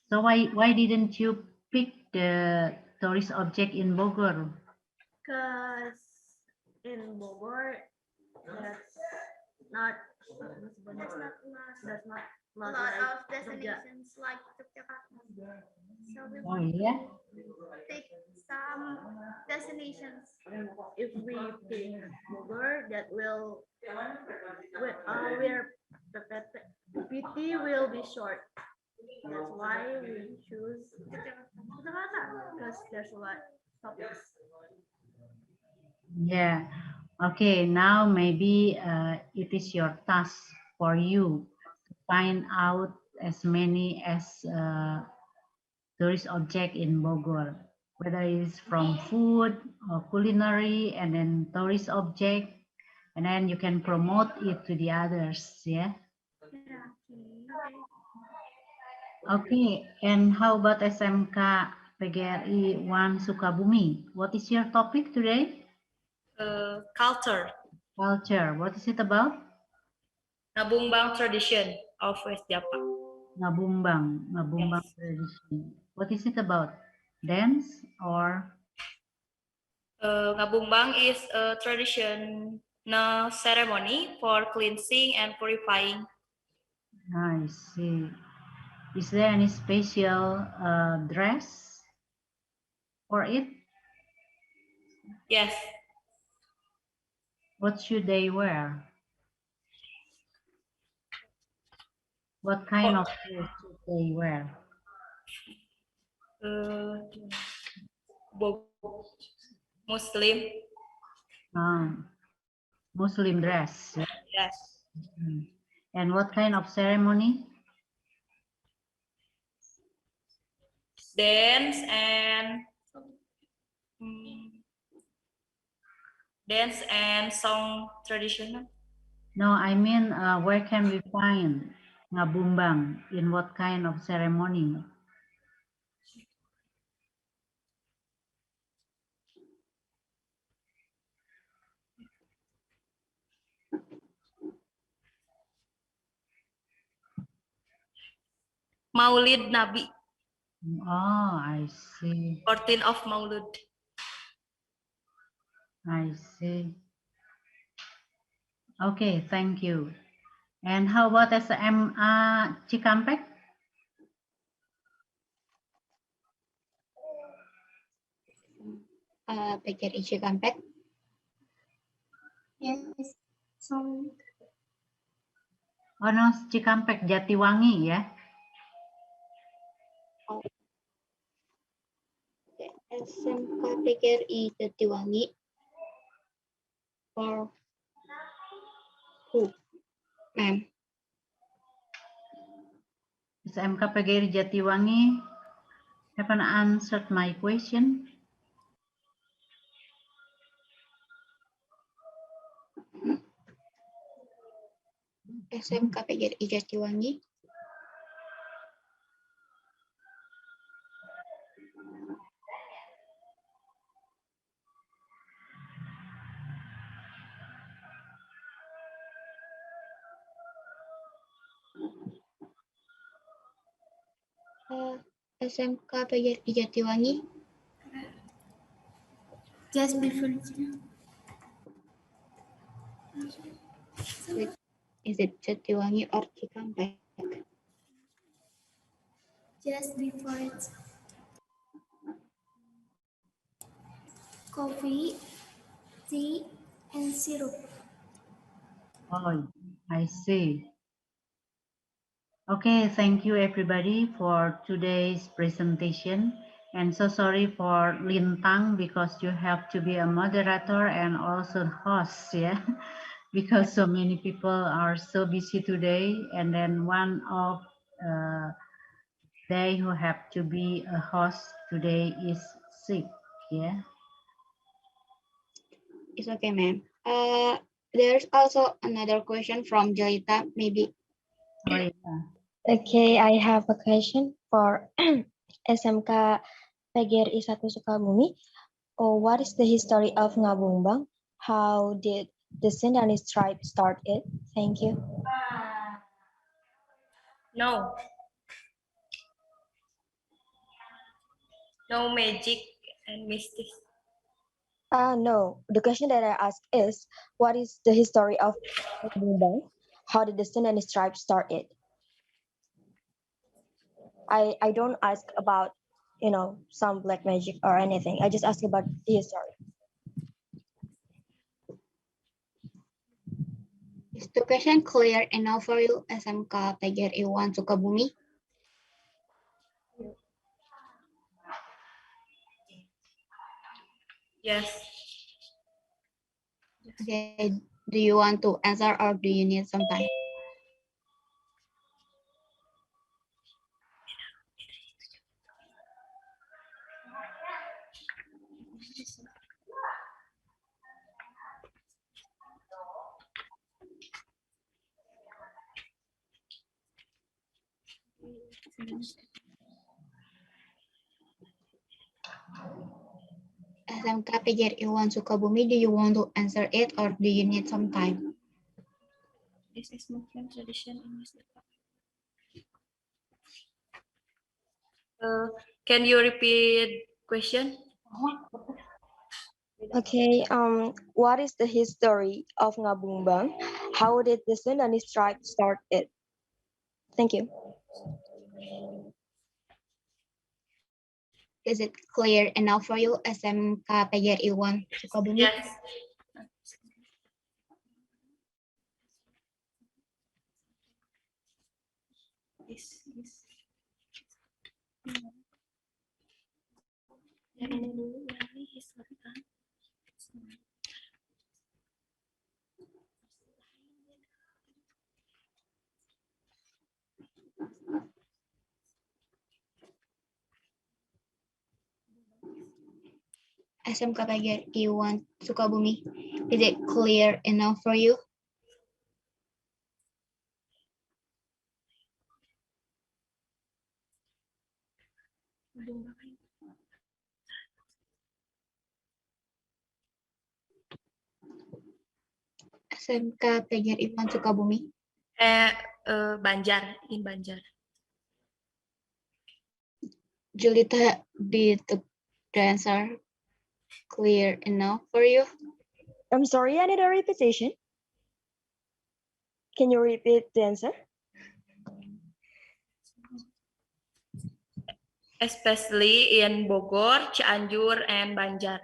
So why didn't you pick the tourist object in Bogor? Because in Bogor, that's not A lot of destinations like Yogyakarta. So we Oh, want yeah? to pick some destinations. If we pick Bogor, that will where the PT will be short. That's why we choose Jakarta because there's a lot of topics. Yeah. Okay, now maybe it is your task for you to find out as many as tourist object in Bogor, whether it's from food or culinary and then tourist object, and then you can promote it to the others, yeah? Okay, and how about SMK PGRI 1 Sukabumi? What is your topic today? Culture. Culture. What is it about? Ngabumbang tradition of West Java. Ngabumbang Yes. tradition. What is it about? Dance or? Ngabumbang is a traditional ceremony for cleansing and purifying. I see. Is there any special dress for it? Yes. What should they wear? What kind of dress should they wear? Muslim. Muslim dress. Yeah? Yes. And what kind of ceremony? Dance and song traditional. No, I mean, where can we find ngabumbang? In what kind of ceremony? Maulid Nabi. Oh, I see. 14 of Maulud. I see. Okay, thank you. And how about SMA Cikampek? PGRI Cikampek. Yes. So Oh no, Cikampek Jatiwangi ya. SMK PGRI Jatiwangi. For who, ma'am? SMK PGRI Jatiwangi haven't answered my question. SMK PGRI Jatiwangi. SMK PGRI Jatiwangi. just before Is it Jatiwangi or Cikampek? just before it. Coffee, tea, and syrup. Oh, I see. Okay, thank you everybody for today's presentation. And so sorry for Lintang because you have to be a moderator and also host, yeah? Because so many people are so busy today. And then one of they who have to be a host today is sick, yeah? It's okay, ma'am. There's also another question from Joita, maybe. Oh, yeah. Okay, I have a question for SMK PGRI 1 Sukabumi. Oh, what is the history of Ngabungbang? How did the Sindanese tribe start it? Thank you. No. No magic and mystic. No, the question that I asked is, what is the history of Ngabungbang? How did the Sindanese tribe start it? I don't ask about, some black magic or anything. I just ask about the history. Is the question clear enough for you, SMK PGRI 1 Sukabumi? Yes. Okay, do you want to answer or do you need some time? SMK PGRI 1 Sukabumi, do you want to answer it or do you need some time? This is Muslim tradition in Yogyakarta. Can you repeat question? Okay, what is the history of Ngabungbang? How did the Sindanese tribe start it? Thank you. Is it clear enough for you, SMK PGRI 1 Sukabumi? Yes. SMK PGRI 1 Sukabumi, is it clear enough for you? SMK PGRI 1 Sukabumi. Banjar, in Banjar. Julita, did the answer clear enough for you? I'm sorry, I need a repetition. Can you repeat the answer? Especially in Bogor, Cianjur, and Banjar.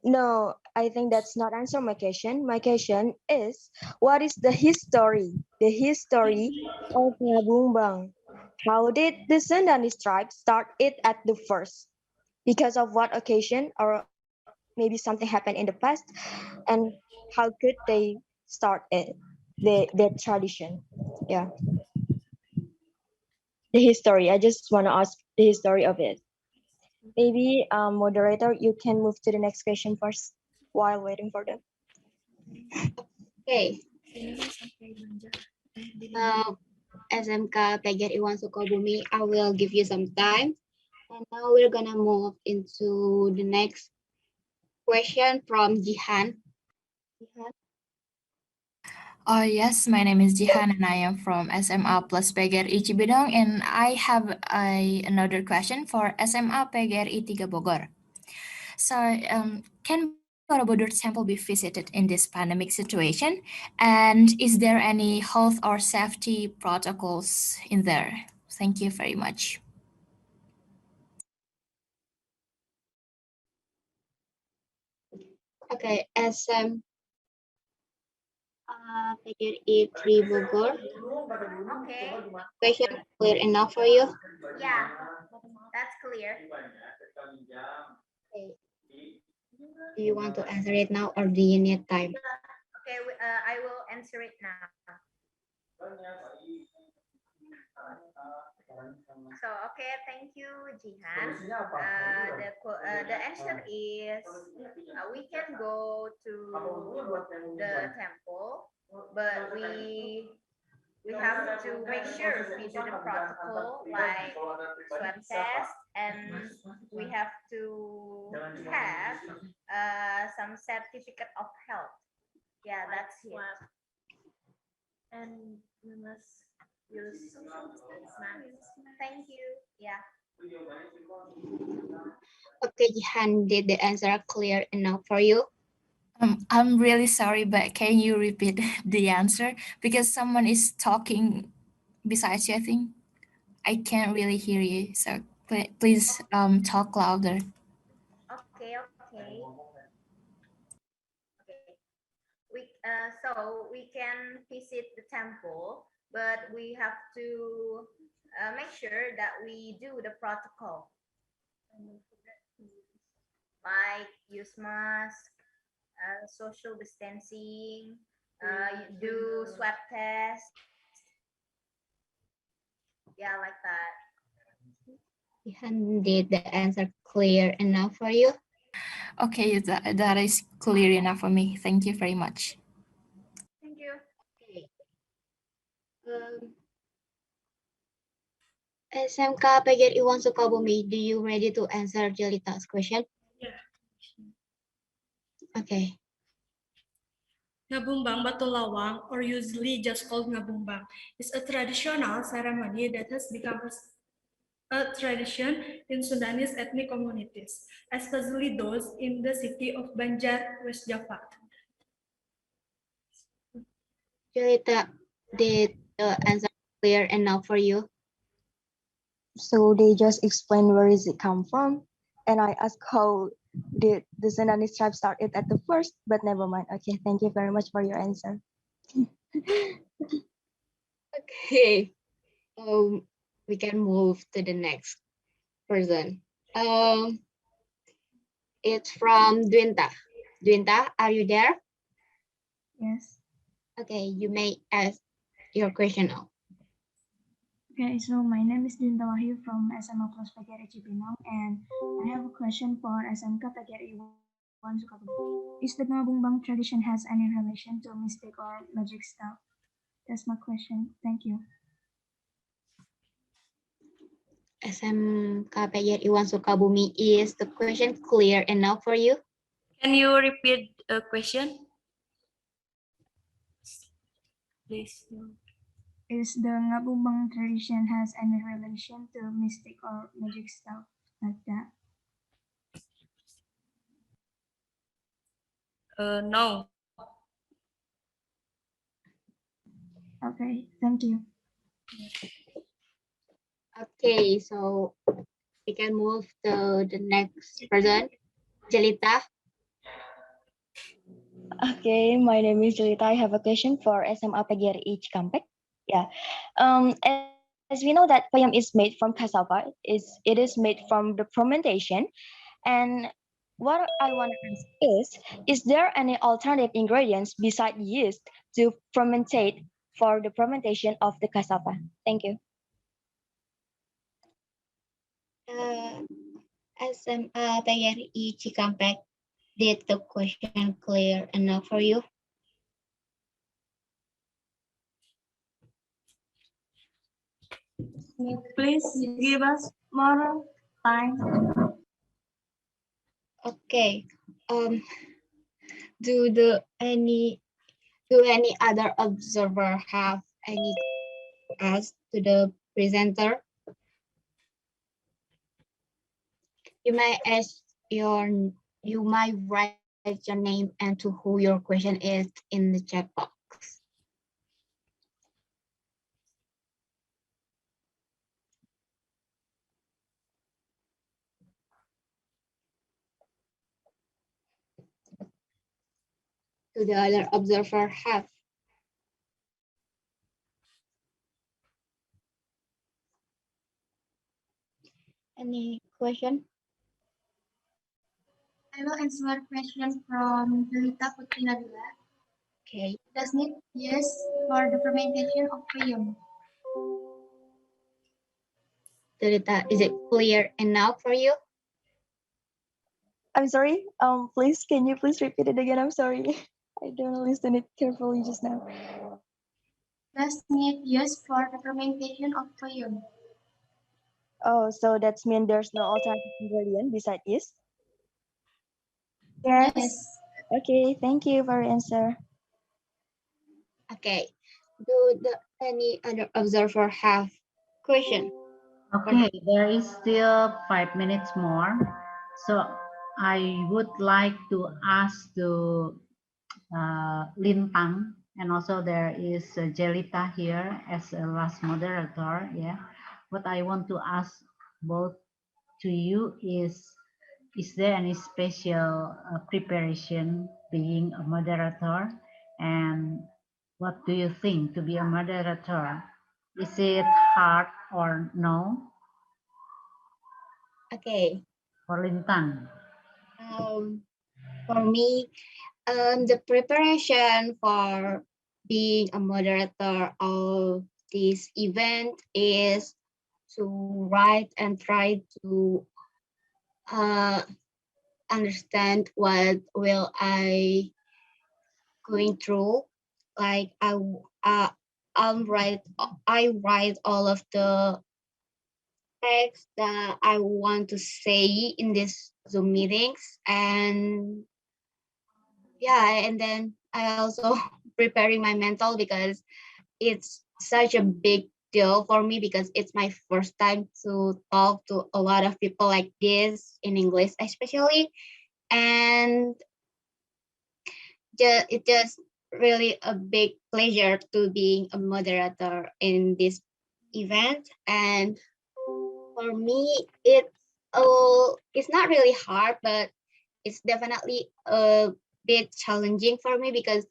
No, I think that's not answer my question. My question is, what is the history? The history of Ngabumbang. How did the Sundani tribe start it at the first? Because of what occasion, or maybe something happened in the past, and how could they start it? The tradition. Yeah, the history. I just want to ask the history of it. Maybe, moderator, you can move to the next question first while waiting for them. Okay. SMK PGRI Sukabumi, I will give you some time. And now we're gonna move into the next question from Jihan. Yes, my name is Jihan and I am from SMA plus PGRI Cibinong, and I have another question for SMA PGRI 3 Bogor. So, can Borobudur Temple be visited in this pandemic situation? And is there any health or safety protocols in there? Thank you very much. Okay, PGRI 3 Bogor. Okay. Question clear enough for you? Yeah, that's clear. Okay. Do you want to answer it now or do you need time? Okay, I will answer it now. So, okay, thank you, Jihan. The answer is we can go to the temple, but we have to make sure we do the protocol like swab test, and we have to have some certificate of health. Yeah, that's it. And we must use social distance. Thank you. Yeah. Okay, Jihan, did the answer clear enough for you? I'm really sorry, but can you repeat the answer? Because someone is talking besides you, I think. I can't really hear you, so please talk louder. Okay. So we can visit the temple, but we have to make sure that we do the protocol, like use mask, social distancing, do swab test. Yeah, like that. Jihan, did the answer clear enough for you? Okay, that is clear enough for me. Thank you very much. Thank you. Okay. SMK PGRI Sukabumi, do you ready to answer Jelita's question? Yeah. Okay. Ngabumbang Batulawang, or usually just called Ngabumbang, is a traditional ceremony that has become a tradition in Sundanese ethnic communities, especially those in the city of Banjar, West Java. Jelita, did the answer clear enough for you? So they just explain where is it come from, and I ask how did the Sundanese tribe start it at the first, but never mind. Okay, thank you very much for your answer. Okay. We can move to the next person. It's from Dwinta. Dwinta, are you there? Yes. Okay, you may ask your question now. Okay, so my name is Dinta Wahyu from SMA Plus PGRI Cibinong, and I have a question for SMK PGRI 1 Sukabumi. Is the Ngabungbang tradition has any relation to mystic or magic stuff? That's my question. Thank you. SMK PGRI 1 Sukabumi, is the question clear enough for you? Can you repeat the question? Please. Is the Ngabungbang tradition has any relation to mystic or magic stuff like that? No. Okay, thank you. Okay, so we can move to the next person, Jelita. Okay, my name is Julita. I have a question for SMA PGRI Cikampek. Yeah. As we know that payam is made from cassava, it is made from the fermentation. And what I want to ask is there any alternative ingredients besides yeast to fermentate for the fermentation of the cassava? Thank you. SMA PGRI Cikampek, did the question clear enough for you? Please give us more time. Okay. Do any other observer have any ask to the presenter? You may ask you might write your name and to who your question is in the chat box. Do the other observer have any question? I will answer question from Lita Putri Nabila. Okay. Does need yes for the fermentation of payam. Jelita, is it clear enough for you? I'm sorry. Please, can you please repeat it again? I'm sorry. I don't listen it carefully just now. Does need yes for the fermentation of payam. Oh, so that's mean there's no alternative ingredient besides yeast? Yes. Okay, thank you for your answer. Okay. Any other observer have question? Okay, there is still 5 minutes more. So I would like to ask to Lintang, and also there is Jelita here as a last moderator. Yeah, what I want to ask both to you is there any special preparation being a moderator, and what do you think to be a moderator? Is it hard or no? Okay. For Lintang. For me, the preparation for being a moderator of this event is to write and try to understand what will I going through. Like I write all of the text that I want to say in this Zoom meetings, and yeah, and then I also preparing my mental because it's such a big deal for me because it's my first time to talk to a lot of people like this in English especially, and it's just really a big pleasure to being a moderator in this event. And for me it's not really hard, but it's definitely a bit challenging for me because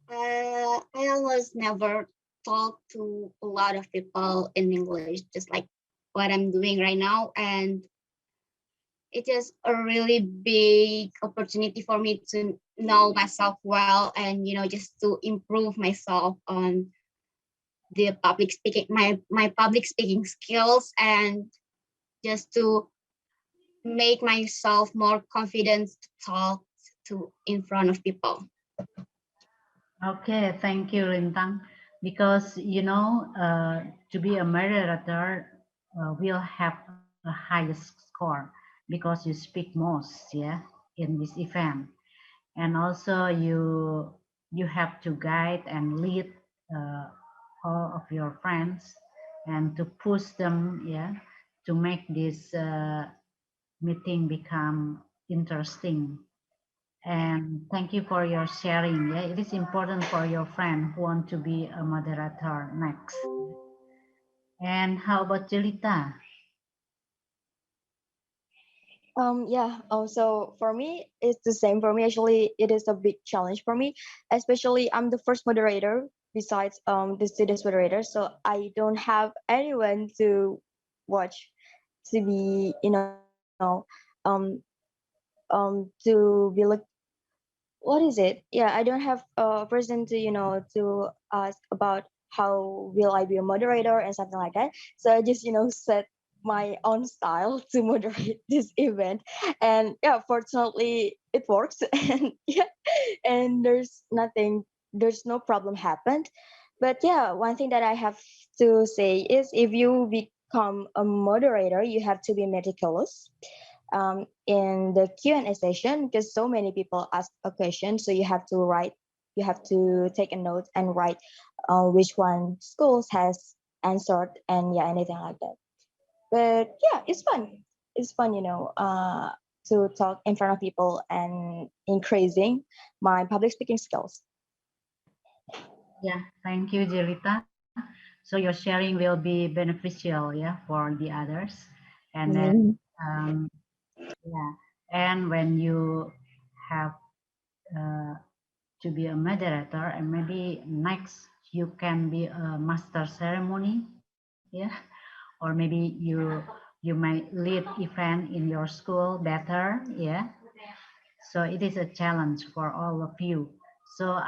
I almost never talk to a lot of people in English, just like what I'm doing right now. And it's just a really big opportunity for me to know myself well and, just to improve myself on the public speaking, my public speaking skills, and just to make myself more confident to talk to in front of people. Okay, thank you, Lintang. Because to be a moderator, will have a highest score because you speak most, yeah, in this event, and also you have to guide and lead all of your friends and to push them, yeah, to make this meeting become interesting. And thank you for your sharing. Yeah, it is important for your friend who want to be a moderator next. And how about Jelita? Yeah, so for me, it's the same. For me, actually, it is a big challenge for me, especially I'm the first moderator besides the students moderator, so I don't have anyone to watch, to be, to be like, what is it? Yeah, I don't have a person to, to ask about how will I be a moderator and something like that. So I just, set my own style to moderate this event, and yeah, fortunately it works. And yeah, and there's no problem happened. But yeah, one thing that I have to say is, if you become a moderator, you have to be meticulous in the Q&A session, because so many people ask a question, so you have to take a note and write which one schools has answered, and yeah, anything like that. But yeah, it's fun. It's fun, to talk in front of people and increasing my public speaking skills. Yeah, thank you, Jelita. So your sharing will be beneficial, yeah, for the others. And then, yeah, and when you have to be a moderator, and maybe next you can be a master ceremony, yeah, or maybe you might lead event in your school better, yeah. So it is a challenge for all of you. So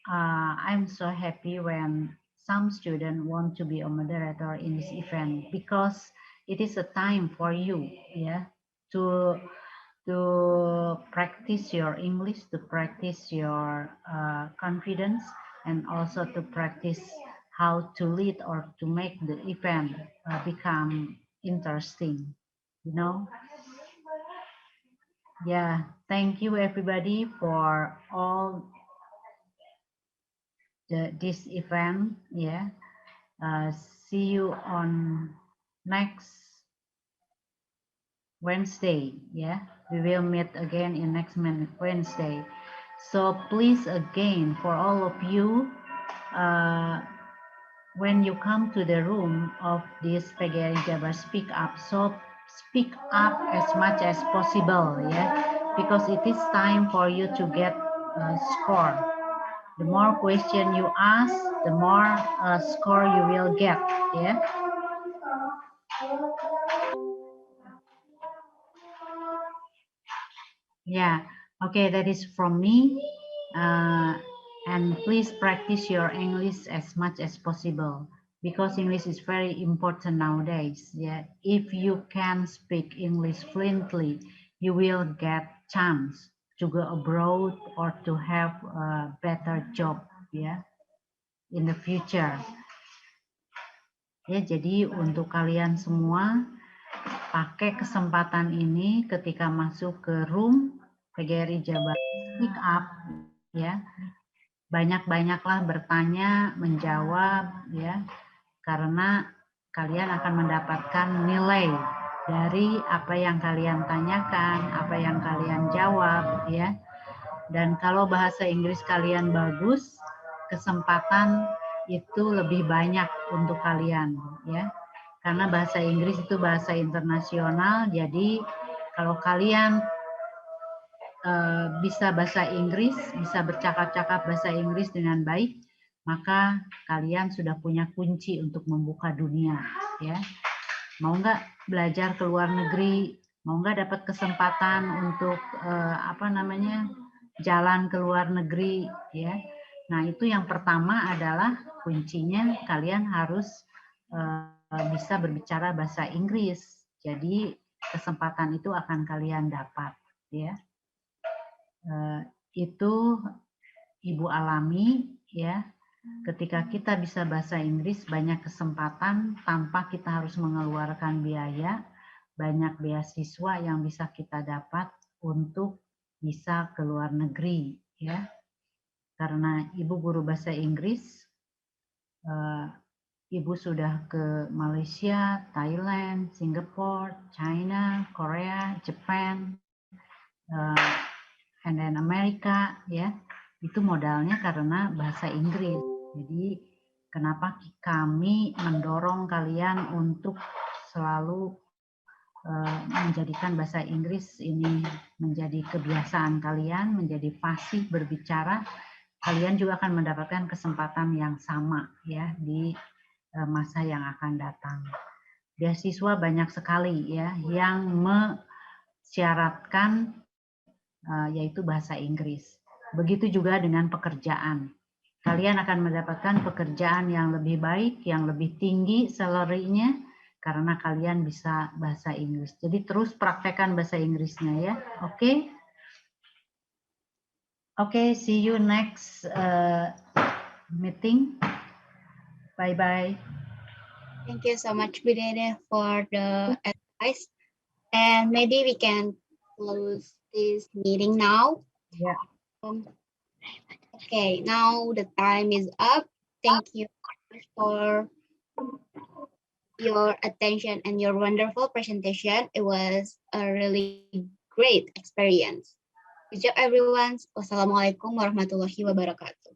I'm so happy when some students want to be a moderator in this event, because it is a time for you, yeah, to practice your English, to practice your confidence, and also to practice how to lead or to make the event become interesting, you know. Yeah, thank you everybody for all this event. Yeah, see you on next Wednesday. Yeah, we will meet again in next Wednesday. So please again, for all of you, when you come to the room of this PGRI Jabar Speak Up, so speak up as much as possible, yeah, because it is time for you to get a score. The more question you ask, the more score you will get, yeah. Yeah, okay, that is from me. And please practice your English as much as possible, because English is very important nowadays. Yeah, if you can speak English fluently, you will get chance to go abroad or to have a better job, yeah, in the future. Ya, jadi untuk kalian semua pakai kesempatan ini ketika masuk ke room PGRI Jabar Speak Up, ya, banyak-banyaklah bertanya, menjawab, ya, karena kalian akan mendapatkan nilai dari apa yang kalian tanyakan, apa yang kalian jawab, ya. Dan kalau bahasa Inggris kalian bagus, kesempatan itu lebih banyak untuk kalian, ya. Karena bahasa Inggris itu bahasa internasional, jadi kalau kalian bisa bahasa Inggris, bisa bercakap-cakap bahasa Inggris dengan baik, maka kalian sudah punya kunci untuk membuka dunia, ya. Mau nggak belajar ke luar negeri, mau nggak dapat kesempatan untuk jalan ke luar negeri, ya. Nah, itu yang pertama adalah kuncinya kalian harus bisa berbicara bahasa Inggris. Jadi kesempatan itu akan kalian dapat, ya. Itu Ibu alami, ya. Ketika kita bisa bahasa Inggris, banyak kesempatan tanpa kita harus mengeluarkan biaya, banyak beasiswa yang bisa kita dapat untuk bisa ke luar negeri, ya. Karena Ibu guru bahasa Inggris, Ibu sudah ke Malaysia, Thailand, Singapura, China, Korea, Jepang, and then Amerika, ya. Itu modalnya karena bahasa Inggris. Jadi kenapa kami mendorong kalian untuk selalu menjadikan bahasa Inggris ini menjadi kebiasaan kalian, menjadi fasih berbicara, kalian juga akan mendapatkan kesempatan yang sama ya di masa yang akan datang. Beasiswa banyak sekali ya yang mensyaratkan yaitu bahasa Inggris. Begitu juga dengan pekerjaan. Kalian akan mendapatkan pekerjaan yang lebih baik, yang lebih tinggi salary-nya, karena kalian bisa bahasa Inggris. Jadi terus praktekkan bahasa Inggrisnya ya. Oke? Oke, see you next meeting. Bye-bye. Thank you so much, Bu Dede, for the advice. And maybe we can close this meeting now. Yeah. Okay, now the time is up. Thank you for your attention and your wonderful presentation. It was a really great experience. Good job, everyone. Wassalamualaikum warahmatullahi wabarakatuh.